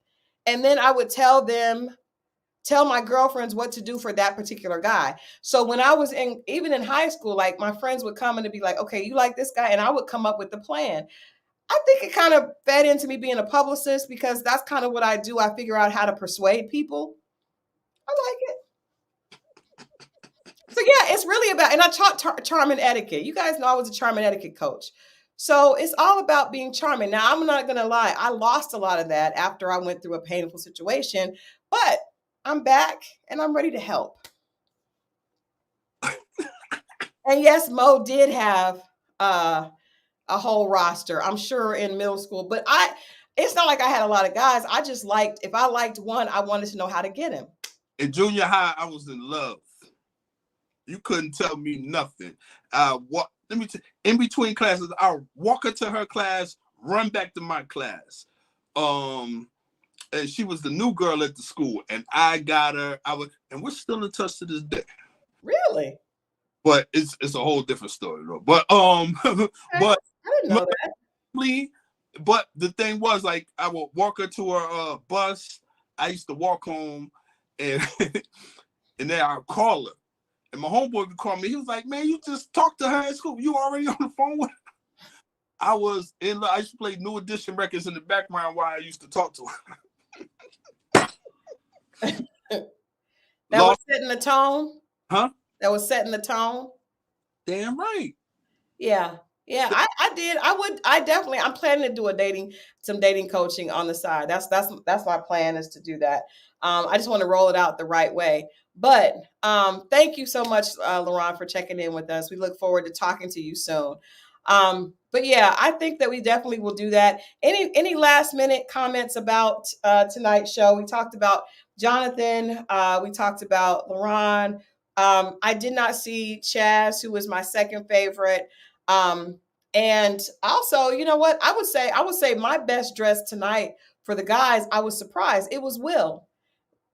And then I would tell my girlfriends what to do for that particular guy. So when I was even in high school, like my friends would come and be like, okay, you like this guy? And I would come up with the plan. I think it kind of fed into me being a publicist, because that's kind of what I do. I figure out how to persuade people. I like it. So yeah, it's really about, and I taught charm and etiquette. You guys know I was a charm and etiquette coach. So it's all about being charming. Now, I'm not going to lie. I lost a lot of that after I went through a painful situation, but I'm back and I'm ready to help. And yes, Mo did have a whole roster, I'm sure, in middle school, but it's not like I had a lot of guys. I just if I liked one, I wanted to know how to get him.
In junior high, I was in love. You couldn't tell me nothing. In between classes, I'll walk her to her class, run back to my class. And she was the new girl at the school, and I got her. And we're still in touch to this day.
Really?
But it's a whole different story, though. But
but I didn't know that.
But the thing was, like, I would walk her to her bus. I used to walk home, and and then I'd call her. And my homeboy would call me. He was like, man, you just talked to her at school. You already on the phone with her? I used to play New Edition records in the background while I used to talk to her.
That was setting the tone?
Huh?
That was setting the tone?
Damn right.
Yeah. Yeah, I did. I'm planning to do some dating coaching on the side. That's my plan, is to do that. I just want to roll it out the right way. But thank you so much, Laurent, for checking in with us. We look forward to talking to you soon. But yeah, I think that we definitely will do that. Any last minute comments about tonight's show? We talked about Jonathan. We talked about Laurent. I did not see Chaz, who was my second favorite. And also, you know what? I would say my best dress tonight for the guys, I was surprised. It was Will.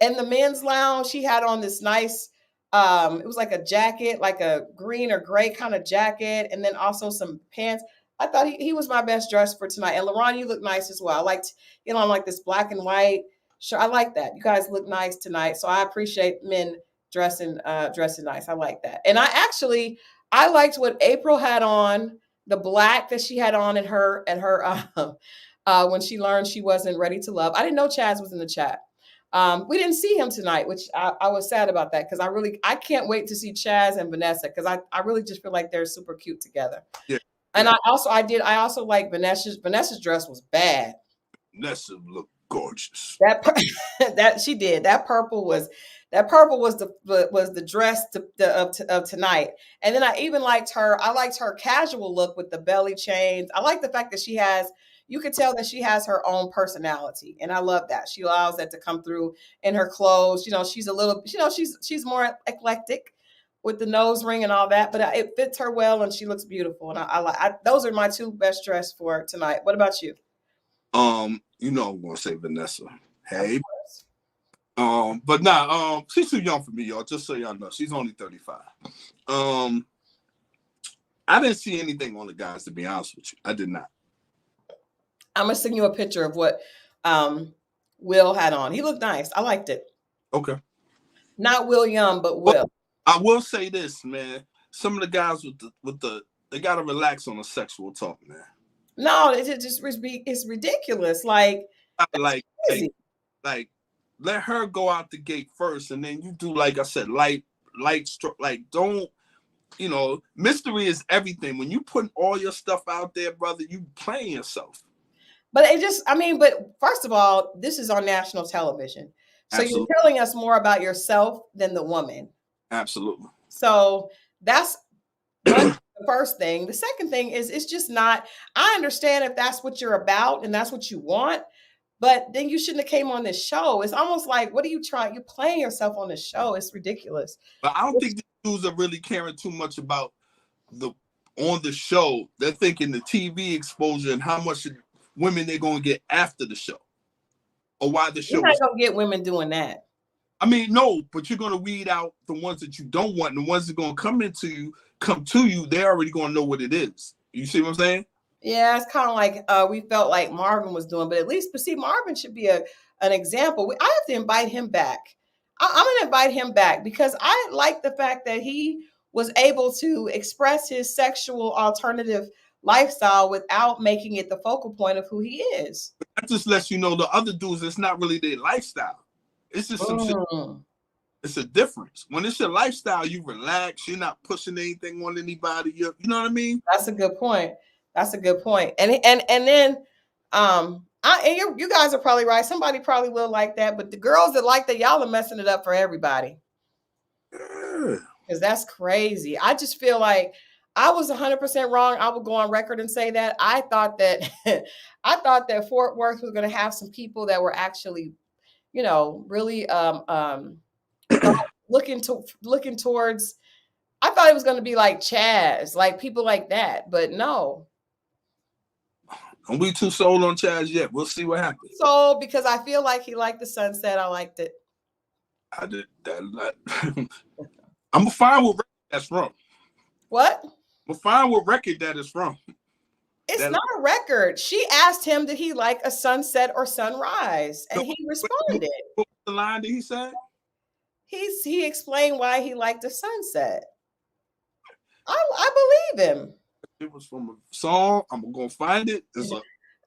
In the men's lounge, he had on this nice, it was like a jacket, like a green or gray kind of jacket, and then also some pants. I thought he was my best dress for tonight. And Laurent, you look nice as well. I liked, like this black and white shirt. I like that. You guys look nice tonight. So I appreciate men dressing nice. I like that. And I liked what April had on, the black that she had on in her when she learned she wasn't ready to love. I didn't know Chaz was in the chat. We didn't see him tonight, which I was sad about that, because I can't wait to see Chaz and Vanessa, because I really just feel like they're super cute together. Yeah. And I also like Vanessa's dress was bad.
Vanessa looked gorgeous.
That she did. That purple was the dress of tonight. And then I even liked her. I liked her casual look with the belly chains. I like the fact that you could tell that she has her own personality. And I love that. She allows that to come through in her clothes. She's a little, she's more eclectic with the nose ring and all that, but it fits her well and she looks beautiful. And those are my two best dress for tonight. What about you?
I'm going to say Vanessa. Hey. But she's too young for me, y'all. Just so y'all know, she's only 35. I didn't see anything on the guys, to be honest with you. I did not.
I'm gonna send you a picture of what Will had on. He looked nice. I liked it.
Okay.
Not William, but Will.
I will say this, man. Some of the guys with the They gotta relax on the sexual talk, man.
No, it's ridiculous. Like,
Like,
crazy.
like, let her go out the gate first, and then you do, like I said, light stroke. Like, don't, mystery is everything. When you put all your stuff out there, brother, you playing yourself.
But but first of all, this is on national television. So
Absolutely.
you're telling us more about yourself than the woman.
Absolutely.
So that's the first thing. The second thing is, it's just not, I understand if that's what you're about and that's what you want, but then you shouldn't have came on this show. It's almost like, what are you trying? You're playing yourself on this show. It's ridiculous.
But I don't think the dudes are really caring too much about on the show. They're thinking the TV exposure and how much women they're going to get after the show, or why the show.
You're not going to get women doing that.
I mean, no, but you're going to weed out the ones that you don't want, and the ones that are going to come to you, they're already going to know what it is. You see what I'm saying?
Yeah, it's kind of like we felt like Marvin was doing, but see, Marvin should be an example. I have to invite him back. I'm going to invite him back because I like the fact that he was able to express his sexual alternative lifestyle without making it the focal point of who he is.
That just lets you know the other dudes, it's not really their lifestyle. It's just some shit. It's a difference. When it's your lifestyle, you relax. You're not pushing anything on anybody. You know what I mean?
That's a good point. That's a good point. And then you guys are probably right. Somebody probably will like that, but the girls that like that, y'all are messing it up for everybody. Because that's crazy. I just feel like I was 100% wrong. I will go on record and say that I thought that Fort Worth was going to have some people that were actually, really looking towards. I thought it was going to be like Chaz, like people like that, but no.
And we too sold on Chaz yet. We'll see what happens.
So because I feel like he liked the sunset, I liked it.
I did that. I'm fine with record that's from.
What?
I'm fine with record that is from.
It's not a record. She asked him, did he like a sunset or sunrise? And he responded.
What was the line that he said?
He explained why he liked a sunset. I believe him.
It was from a song. I'm gonna find it.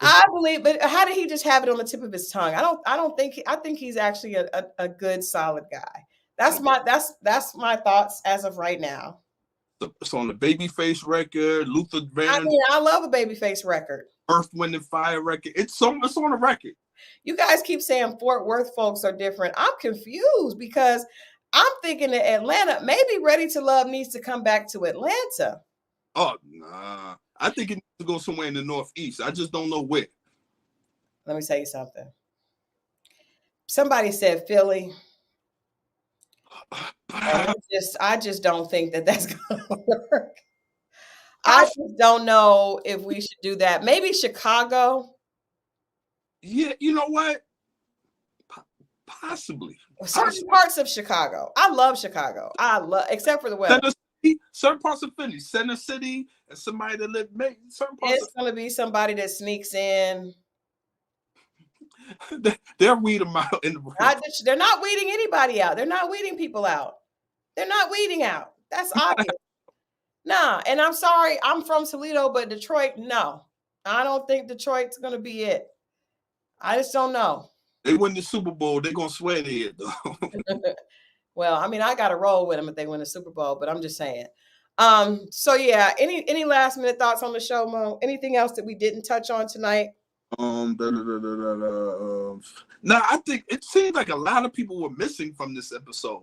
I believe, but how did he just have it on the tip of his tongue? I think he's actually a good, solid guy. That's my thoughts as of right now.
It's on the Babyface record, Luther Vandross.
I mean, I love a Babyface record.
Earth, Wind and Fire record. It's on a record.
You guys keep saying Fort Worth folks are different. I'm confused because I'm thinking that Atlanta, maybe Ready to Love needs to come back to Atlanta.
Oh, nah. I think it needs to go somewhere in the Northeast. I just don't know where.
Let me tell you something. Somebody said Philly. I just don't think that's going to work. I just don't know if we should do that. Maybe Chicago.
Yeah, you know what? Possibly.
Certain parts of Chicago. I love Chicago. Except for the weather.
Certain parts of Philly, Center City, and somebody that live certain parts.
It's going to be somebody that sneaks in.
They'll weed them out in the.
They're not weeding anybody out. They're not weeding people out. They're not weeding out. That's obvious. Nah, and I'm sorry, I'm from Toledo, but Detroit, no. I don't think Detroit's going to be it. I just don't know.
They win the Super Bowl, they're going to swear they it, though.
Well, I mean, I got to roll with them if they win the Super Bowl, but I'm just saying. So yeah, any last minute thoughts on the show, Mo? Anything else that we didn't touch on tonight?
No, I think it seemed like a lot of people were missing from this episode.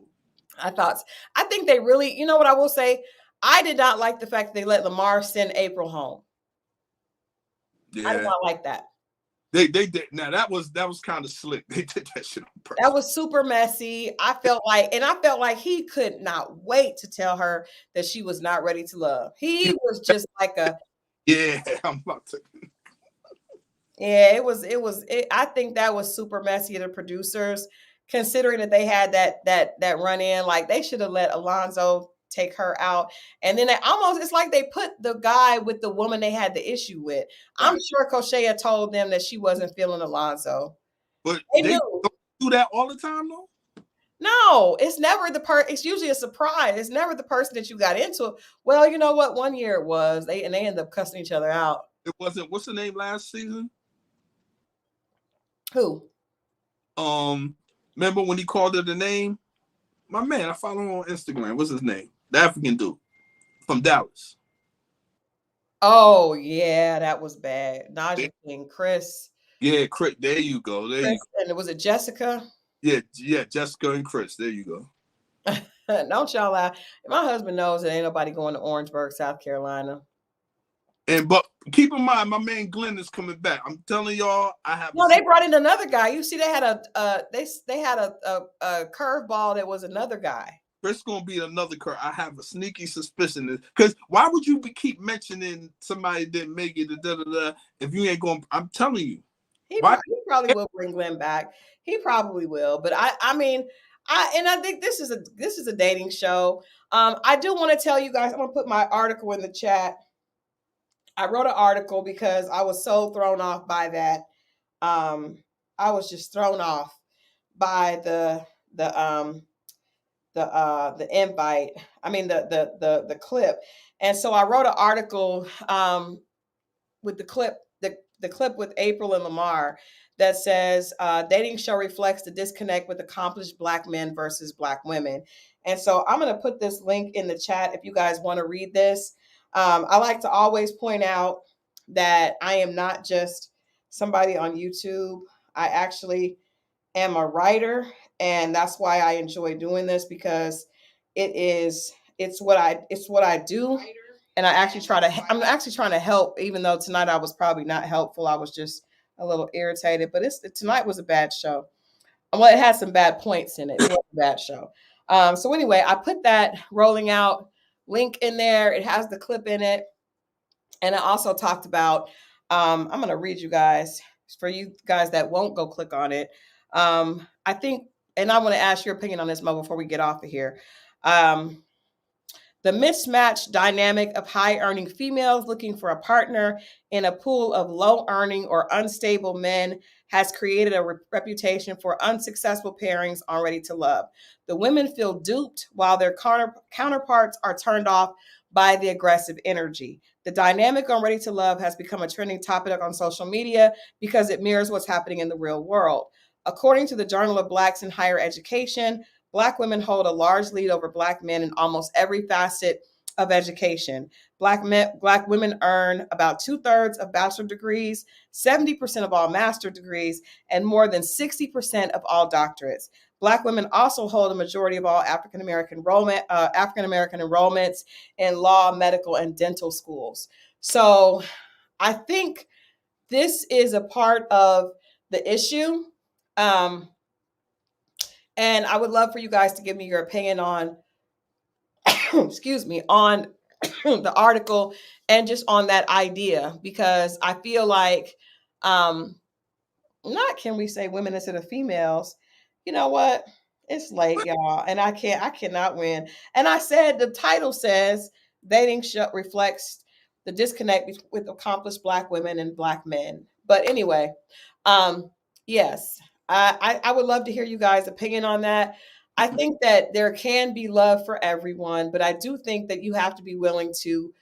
I think they really, you know what I will say? I did not like the fact that they let Lamar send April home. Yeah. I did not like that.
They did. Now that was kind of slick. They did that shit on purpose.
That was super messy. I felt like he could not wait to tell her that she was not ready to love. He was just like
yeah, I'm about to.
Yeah, it was. I think that was super messy of the producers, considering that they had that run in. Like they should have let Alonzo take her out, and then it's like they put the guy with the woman they had the issue with. I'm sure Koshea told them that she wasn't feeling Alonzo,
but they don't do that all the time though.
No, it's never the it's usually a surprise. It's never the person that you got into. Well, you know what? One year it was. They end up cussing each other out.
It wasn't. What's the name last season?
Who?
Remember when he called her the name? My man, I follow him on Instagram. What's his name? The African dude from Dallas.
Oh yeah, that was bad. Naja King, Chris.
Yeah, Chris. There you go. There
Chris,
you go.
and was it Jessica?
Yeah, Jessica and Chris. There you go.
Don't y'all lie. My husband knows that ain't nobody going to Orangeburg, South Carolina.
But keep in mind, my man Glenn is coming back. I'm telling y'all, I have.
No, they brought in another guy. You see, they had a curveball that was another guy.
There's gonna be another curve. I have a sneaky suspicion because why would you keep mentioning somebody didn't make it? If you ain't going, I'm telling you.
He probably will bring Glenn back. He probably will. But I think this is a dating show. I do want to tell you guys, I'm gonna put my article in the chat. I wrote an article because I was so thrown off by that. I was just thrown off by the invite. I mean the clip. And so I wrote an article with the clip with April and Lamar that says dating show reflects the disconnect with accomplished Black men versus Black women. And so I'm going to put this link in the chat if you guys want to read this. I like to always point out that I am not just somebody on YouTube. I actually am a writer, and that's why I enjoy doing this, because it's what I do. And I'm actually trying to help, even though tonight I was probably not helpful. I was just a little irritated, but tonight was a bad show. Well, it had some bad points in it. It was a bad show. So anyway, I put that rolling out link in there. It has the clip in it. And I also talked about, I'm going to read you guys, for you guys that won't go click on it. I think, and I want to ask your opinion on this, Mo, before we get off of here. The mismatched dynamic of high-earning females looking for a partner in a pool of low-earning or unstable men has created a reputation for unsuccessful pairings on Ready to Love. The women feel duped while their counterparts are turned off by the aggressive energy. The dynamic on Ready to Love has become a trending topic on social media because it mirrors what's happening in the real world. According to the Journal of Blacks in Higher Education, Black women hold a large lead over Black men in almost every facet of education. Black women earn about 2/3 of bachelor degrees, 70% of all master degrees, and more than 60% of all doctorates. Black women also hold a majority of all African American enrollments in law, medical, and dental schools. So I think this is a part of the issue. And I would love for you guys to give me your opinion on, excuse me, on the article and just on that idea, because I feel like, not can we say women instead of females? You know what? It's late, y'all, and I cannot win. And I said the title says dating show reflects the disconnect with accomplished Black women and Black men. But anyway, yes. I would love to hear you guys' opinion on that. I think that there can be love for everyone, but I do think that you have to be willing to,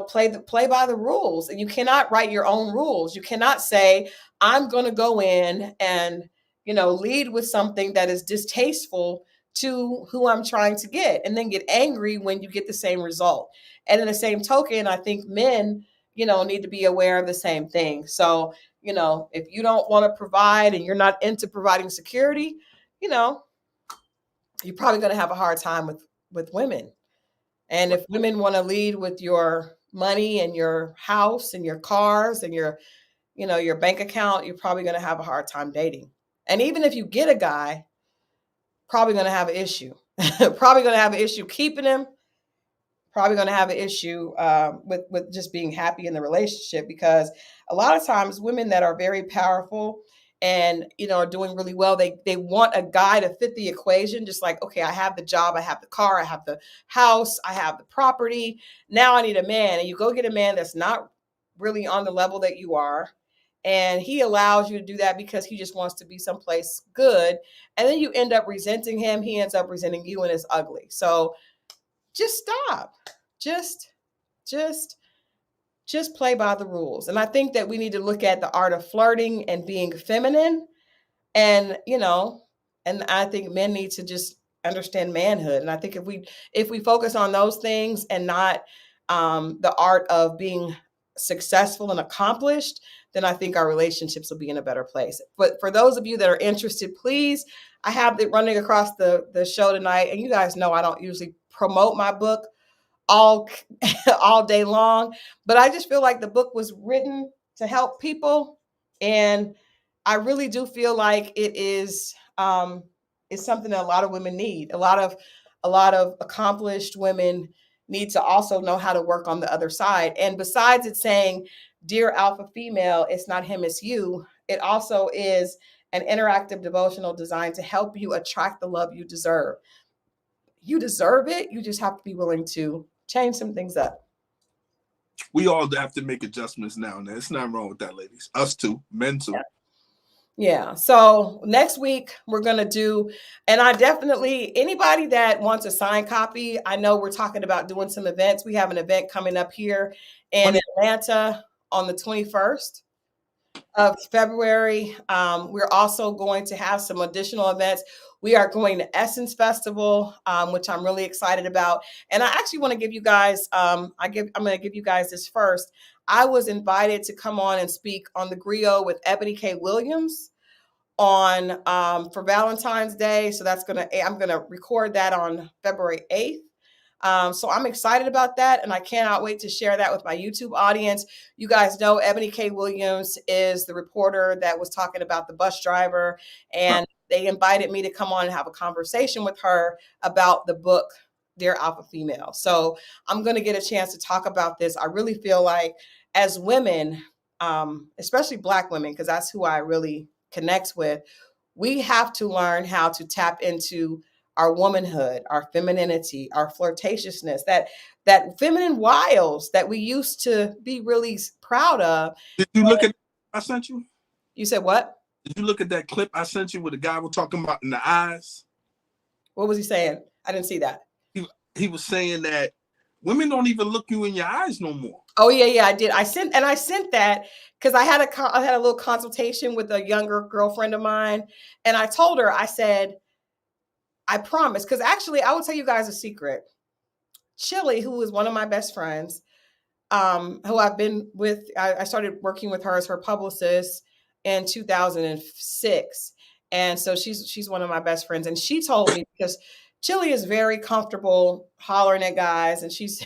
play by the rules, and you cannot write your own rules. You cannot say, I'm going to go in and, lead with something that is distasteful to who I'm trying to get, and then get angry when you get the same result. And in the same token, I think men, need to be aware of the same thing. So, if you don't want to provide and you're not into providing security, you're probably going to have a hard time with women. And if women want to lead with your money and your house and your cars and your bank account, you're probably going to have a hard time dating. And even if you get a guy, probably going to have an issue. Probably going to have an issue keeping him. Probably going to have an issue with just being happy in the relationship, because a lot of times women that are very powerful and, are doing really well, they want a guy to fit the equation. Just like, okay, I have the job, I have the car, I have the house, I have the property. Now I need a man. And you go get a man that's not really on the level that you are. And he allows you to do that because he just wants to be someplace good. And then you end up resenting him. He ends up resenting you, and it's ugly. So just stop. Just play by the rules. And I think that we need to look at the art of flirting and being feminine. And, and I think men need to just understand manhood. And I think if we focus on those things and not the art of being successful and accomplished, then I think our relationships will be in a better place. But for those of you that are interested, please, I have it running across the show tonight. And you guys know I don't usually promote my book all day long, but I just feel like the book was written to help people. And I really do feel like it is something that a lot of women need. A lot of accomplished women need to also know how to work on the other side. And besides it saying, "Dear Alpha Female, it's not him, it's you," it also is an interactive devotional designed to help you attract the love you deserve. You deserve it. You just have to be willing to change some things up.
We all have to make adjustments now and then. It's nothing wrong with that, ladies. Us too, men too.
Yeah. So next week we're going to do, and I definitely, anybody that wants a signed copy, I know we're talking about doing some events. We have an event coming up here in Atlanta on the 21st of February. We're also going to have some additional events. We are going to Essence Festival, which I'm really excited about. And I actually want to give you guys, I'm going to give you guys this first. I was invited to come on and speak on the griot with Ebony K. Williams on for Valentine's Day. So I'm gonna record that on February 8th. So I'm excited about that, and I cannot wait to share that with my YouTube audience. You guys know Ebony K. Williams is the reporter that was talking about the bus driver, and they invited me to come on and have a conversation with her about the book, Dear Alpha Female. So I'm going to get a chance to talk about this. I really feel like as women, especially Black women, because that's who I really connect with, we have to learn how to tap into our womanhood, our femininity, our flirtatiousness, that feminine wiles that we used to be really proud of.
Did you look at I sent you?
You said what?
Did you look at that clip I sent you where the guy was talking about in the eyes?
What was he saying? I didn't see that.
He was saying that women don't even look you in your eyes no more.
Oh yeah, I did. I sent that because I had a little consultation with a younger girlfriend of mine, and I told her, I said, I promise, because actually I will tell you guys a secret. Chili, who is one of my best friends, who I've been with, I started working with her as her publicist in 2006, and so she's one of my best friends, and she told me, because Chili is very comfortable hollering at guys, and she's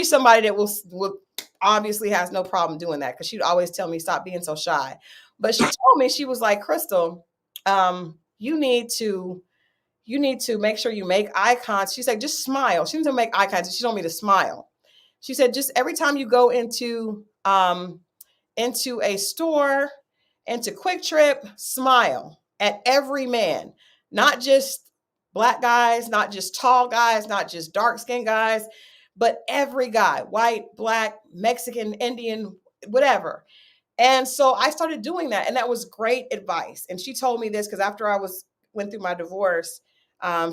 somebody that will obviously has no problem doing that, because she'd always tell me, stop being so shy. But she told me, she was like, Christal, you need to make sure you make eye contact. She said, just smile. She didn't make eye contact. She told me to smile. She said, just every time you go into a store, into Quick Trip, smile at every man, not just Black guys, not just tall guys, not just dark skinned guys, but every guy, white, Black, Mexican, Indian, whatever. And so I started doing that, and that was great advice. And she told me this because after I went through my divorce,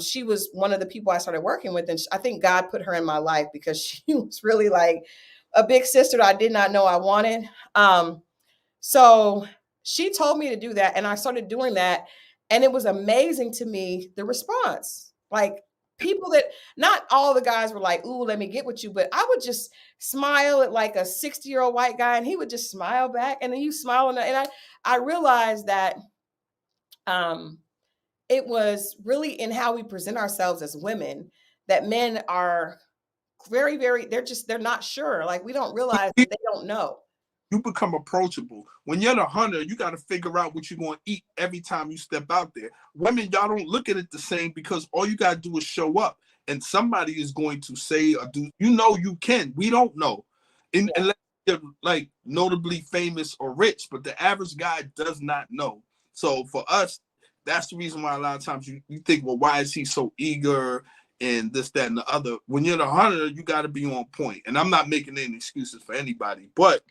she was one of the people I started working with. And I think God put her in my life because she was really like a big sister that I did not know I wanted. So she told me to do that, and I started doing that. And it was amazing to me, the response. Like, people that, not all the guys were like, ooh, let me get with you. But I would just smile at like a 60-year-old white guy, and he would just smile back. And then you smile. And I realized that it was really in how we present ourselves as women that men are very, very, they're not sure. Like, we don't realize that they don't know.
You become approachable. When you're the hunter, you got to figure out what you're going to eat every time you step out there. Women, y'all don't look at it the same, because all you got to do is show up, and somebody is going to say or do. You can. We don't know. Unless you're like notably famous or rich, but the average guy does not know. So for us, that's the reason why a lot of times you think, well, why is he so eager and this, that, and the other? When you're the hunter, you got to be on point. And I'm not making any excuses for anybody, but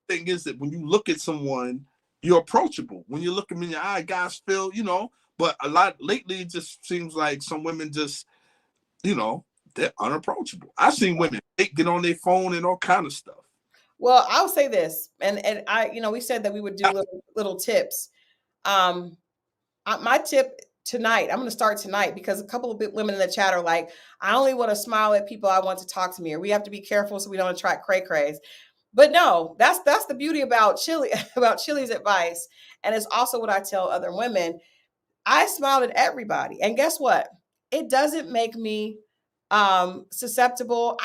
thing is that when you look at someone, you're approachable. When you look them in your eye, guys feel, but a lot lately it just seems like some women just, they're unapproachable. I've seen women get on their phone and all kind of stuff.
Well, I'll say this, and I, we said that we would do little tips. My tip tonight, I'm going to start tonight because a couple of women in the chat are like, I only want to smile at people I want to talk to me, or we have to be careful so we don't attract cray-crays. But no, that's the beauty about Chili's advice. And it's also what I tell other women. I smiled at everybody. And guess what? It doesn't make me susceptible.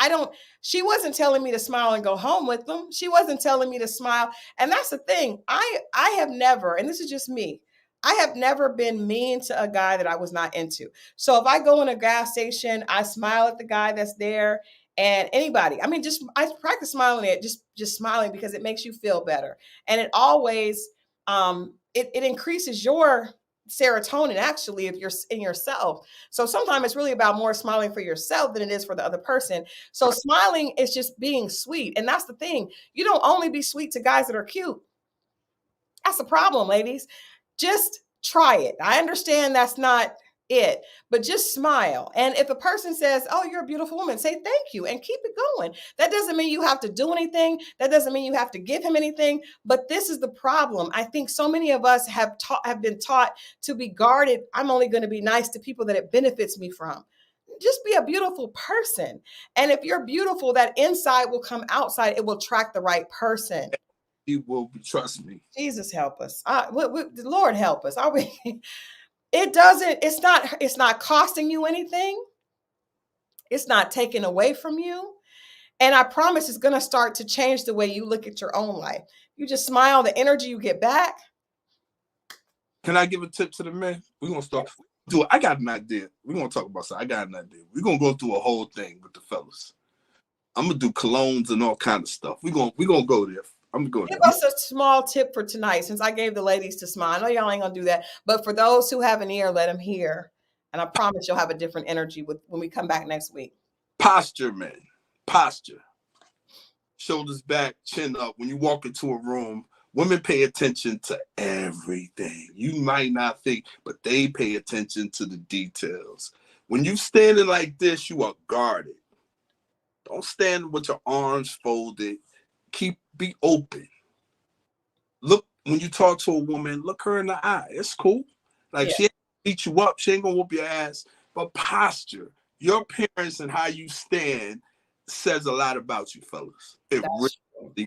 She wasn't telling me to smile and go home with them. She wasn't telling me to smile. And that's the thing. I have never, and this is just me, I have never been mean to a guy that I was not into. So if I go in a gas station, I smile at the guy that's there, and anybody. I mean, I practice smiling at just smiling because it makes you feel better. And it always it increases your serotonin, actually, if you're in yourself. So sometimes it's really about more smiling for yourself than it is for the other person. So smiling is just being sweet. And that's the thing. You don't only be sweet to guys that are cute. That's the problem, ladies. Just try it. I understand that's not it, but just smile. And if a person says, oh, you're a beautiful woman, say thank you and keep it going. That doesn't mean you have to do anything. That doesn't mean you have to give him anything. But this is the problem. I think so many of us have been taught to be guarded. I'm only going to be nice to people that it benefits me from. Just be a beautiful person. And if you're beautiful, that inside will come outside. It will attract the right person.
He will, trust me.
Jesus help us. The Lord help us. It's not costing you anything. It's not taken away from you. And I promise it's going to start to change the way you look at your own life. You just smile, the energy you get back.
Can I give a tip to the men? We're going to start. I got an idea. We're going to talk about something. I got an idea. We're going to go through a whole thing with the fellas. I'm going to do colognes and all kind of stuff. We're going to go there. I'm going to go
Give us a small tip for tonight, since I gave the ladies to smile. I know y'all ain't going to do that, but for those who have an ear, let them hear. And I promise you'll have a different energy when we come back next week.
Posture, man. Posture. Shoulders back, chin up. When you walk into a room, women pay attention to everything. You might not think, but they pay attention to the details. When you standing like this, you are guarded. Don't stand with your arms folded. Be open. Look, when you talk to a woman, look her in the eye. It's cool. Like, she ain't gonna beat you up. She ain't gonna whoop your ass. But posture, your appearance and how you stand says a lot about you, fellas. It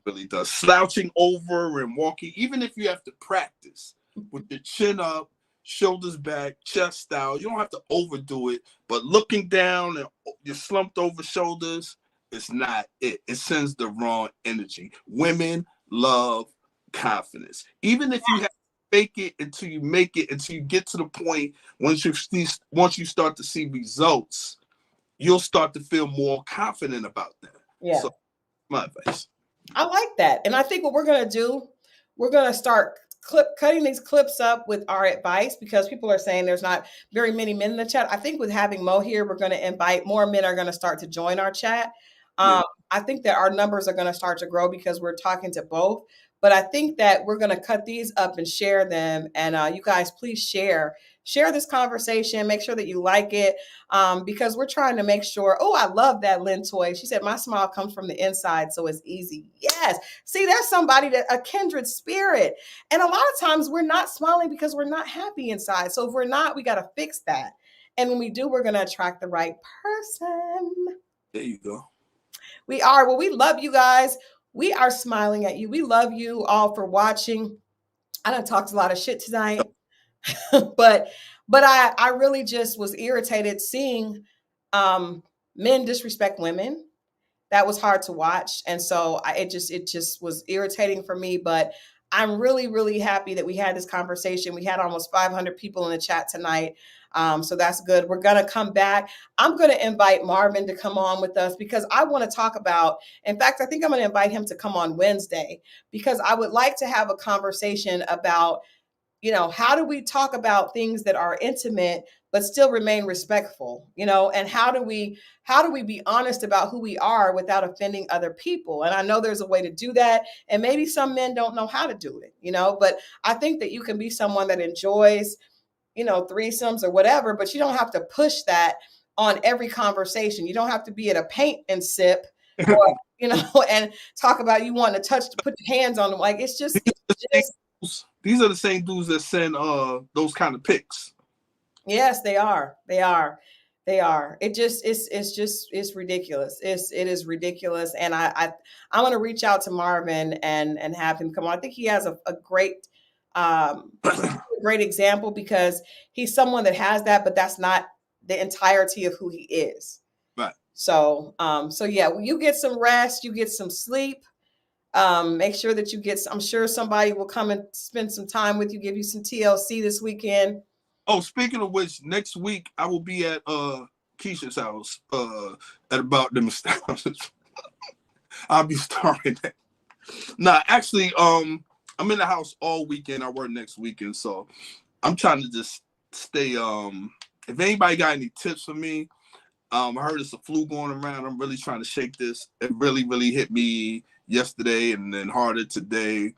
really does. Slouching over and walking, even if you have to practice with your chin up, shoulders back, chest out, you don't have to overdo it. But looking down and your slumped over shoulders, it's not it. It sends the wrong energy. Women love confidence. Even if you have to fake it until you make it, until you get to the point, once you start to see results, you'll start to feel more confident about that.
Yeah.
So my advice.
I like that. And I think what we're going to do, we're going to start cutting these clips up with our advice, because people are saying there's not very many men in the chat. I think with having Mo here, we're going to invite more men are going to start to join our chat. I think that our numbers are going to start to grow because we're talking to both. But I think that we're going to cut these up and share them. And you guys, please share this conversation. Make sure that you like it, because we're trying to make sure. Oh, I love that Lynn Toy. She said, my smile comes from the inside, so it's easy. Yes. See, that's somebody a kindred spirit. And a lot of times we're not smiling because we're not happy inside. So if we're not, we got to fix that. And when we do, we're going to attract the right person.
There you go.
We are. Well, we love you guys. We are smiling at you. We love you all for watching. I done talked a lot of shit tonight, but I really just was irritated seeing men disrespect women. That was hard to watch. And so it just was irritating for me, but I'm really, really happy that we had this conversation. We had almost 500 people in the chat tonight. So that's good. We're going to come back. I'm going to invite Marvin to come on with us because I want to talk about, in fact, I think I'm going to invite him to come on Wednesday because I would like to have a conversation about how do we talk about things that are intimate but still remain respectful, and how do we be honest about who we are without offending other people? And I know there's a way to do that, and maybe some men don't know how to do it, but I think that you can be someone that enjoys, threesomes or whatever, but you don't have to push that on every conversation. You don't have to be at a paint and sip or, and talk about you want to put your hands on them. Like, it's just
these are the same dudes that send those kind of pics.
Yes, they are. They are. It's ridiculous. It is ridiculous. And I want to reach out to Marvin and have him come on. I think he has a great great example, because he's someone that has that, but that's not the entirety of who he is.
Right.
So yeah, you get some rest, you get some sleep. Make sure that I'm sure somebody will come and spend some time with you, give you some TLC this weekend.
Oh, speaking of which, next week I will be at Keisha's house at about them establishments. I'll be starring that. Nah, actually, I'm in the house all weekend. I work next weekend, so I'm trying to just stay. If anybody got any tips for me, I heard it's a flu going around. I'm really trying to shake this. It really, really hit me yesterday and then harder today.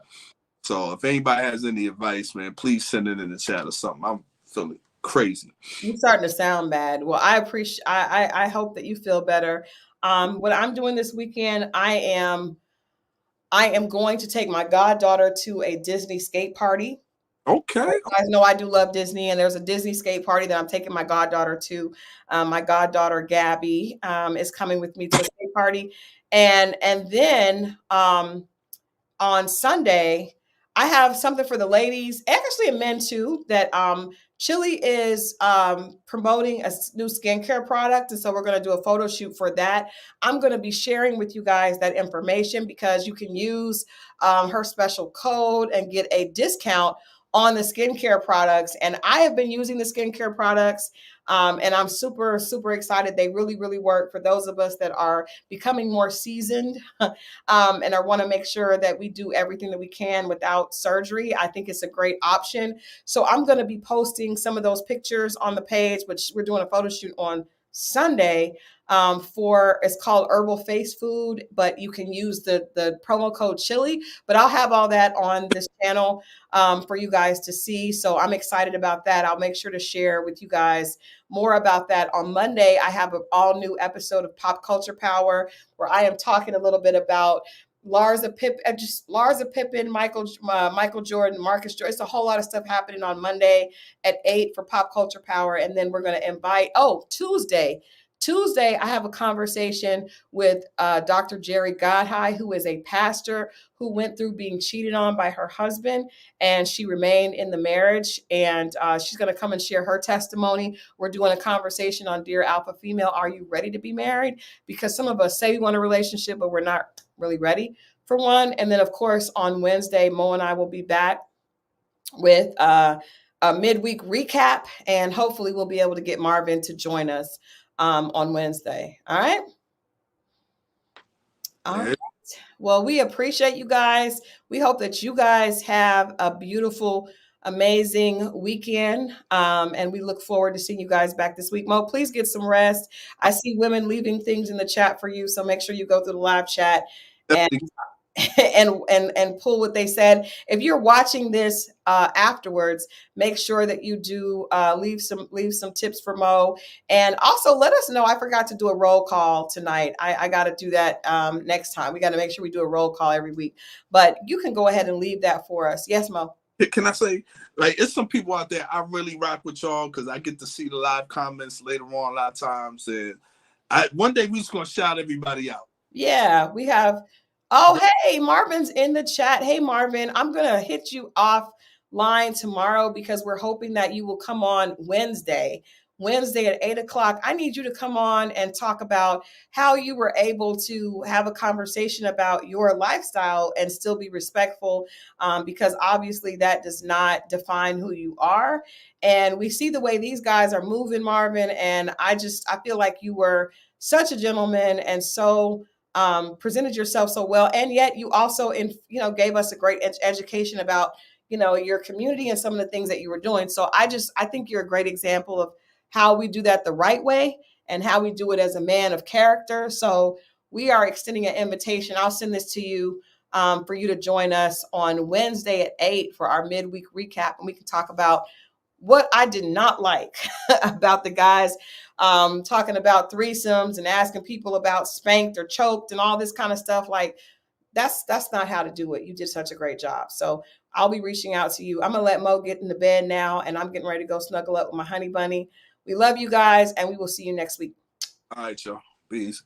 So if anybody has any advice, man, please send it in the chat or something. I'm feeling crazy.
You're starting to sound bad. Well, I appreciate. I hope that you feel better. What I'm doing this weekend, I am going to take my goddaughter to a Disney skate party.
Okay.
You guys know I do love Disney, and there's a Disney skate party that I'm taking my goddaughter to. My goddaughter Gabby is coming with me to a skate party, and then on Sunday I have something for the ladies, actually and men too. That Chili is promoting a new skincare product, and so we're going to do a photo shoot for that. I'm going to be sharing with you guys that information, because you can use her special code and get a discount on the skincare products. And I have been using the skincare products, and I'm super, super excited. They really, really work for those of us that are becoming more seasoned and I want to make sure that we do everything that we can without surgery. I think it's a great option. So I'm going to be posting some of those pictures on the page, which we're doing a photo shoot on Sunday it's called Herbal Face Food, but you can use the promo code Chili. But I'll have all that on this channel for you guys to see. So I'm excited about that. I'll make sure to share with you guys more about that on Monday. I have an all new episode of Pop Culture Power where I am talking a little bit about Larsa Pippen, Michael Jordan, Marcus Jordan. It's a whole lot of stuff happening on Monday at 8 for Pop Culture Power. And then we're going to invite, Tuesday, I have a conversation with Dr. Jerry Godhigh, who is a pastor who went through being cheated on by her husband, and she remained in the marriage. And she's going to come and share her testimony. We're doing a conversation on Dear Alpha Female, are you ready to be married? Because some of us say we want a relationship, but we're not really ready for one. And then, of course, on Wednesday, Mo and I will be back with a midweek recap, and hopefully we'll be able to get Marvin to join us on Wednesday. All right. All right. Well, we appreciate you guys. We hope that you guys have a beautiful, amazing weekend. And we look forward to seeing you guys back this week. Mo, please get some rest. I see women leaving things in the chat for you. So make sure you go through the live chat and pull what they said. If you're watching this afterwards, make sure that you do leave some tips for Mo, and also let us know. I forgot to do a roll call tonight. I got to do that next time. We got to make sure we do a roll call every week, but you can go ahead and leave that for us. Yes, Mo.
Can I say, like, it's some people out there I really rock with y'all because I get to see the live comments later on a lot of times, and one day we just gonna shout everybody out.
Yeah, we have. Oh, hey, Marvin's in the chat. Hey, Marvin, I'm going to hit you offline tomorrow because we're hoping that you will come on Wednesday at 8 o'clock. I need you to come on and talk about how you were able to have a conversation about your lifestyle and still be respectful, because obviously that does not define who you are. And we see the way these guys are moving, Marvin, and I feel like you were such a gentleman and so presented yourself so well, and yet you also gave us a great education about you know, your community and some of the things that you were doing. So I think you're a great example of how we do that the right way and how we do it as a man of character. So we are extending an invitation. I'll send this to you for you to join us on Wednesday at 8 for our midweek recap. And we can talk about what I did not like about the guys talking about threesomes and asking people about spanked or choked and all this kind of stuff. Like, that's not how to do it. You did such a great job. So I'll be reaching out to you. I'm going to let Mo get in the bed now, and I'm getting ready to go snuggle up with my honey bunny. We love you guys, and we will see you next week.
All right, y'all. Peace.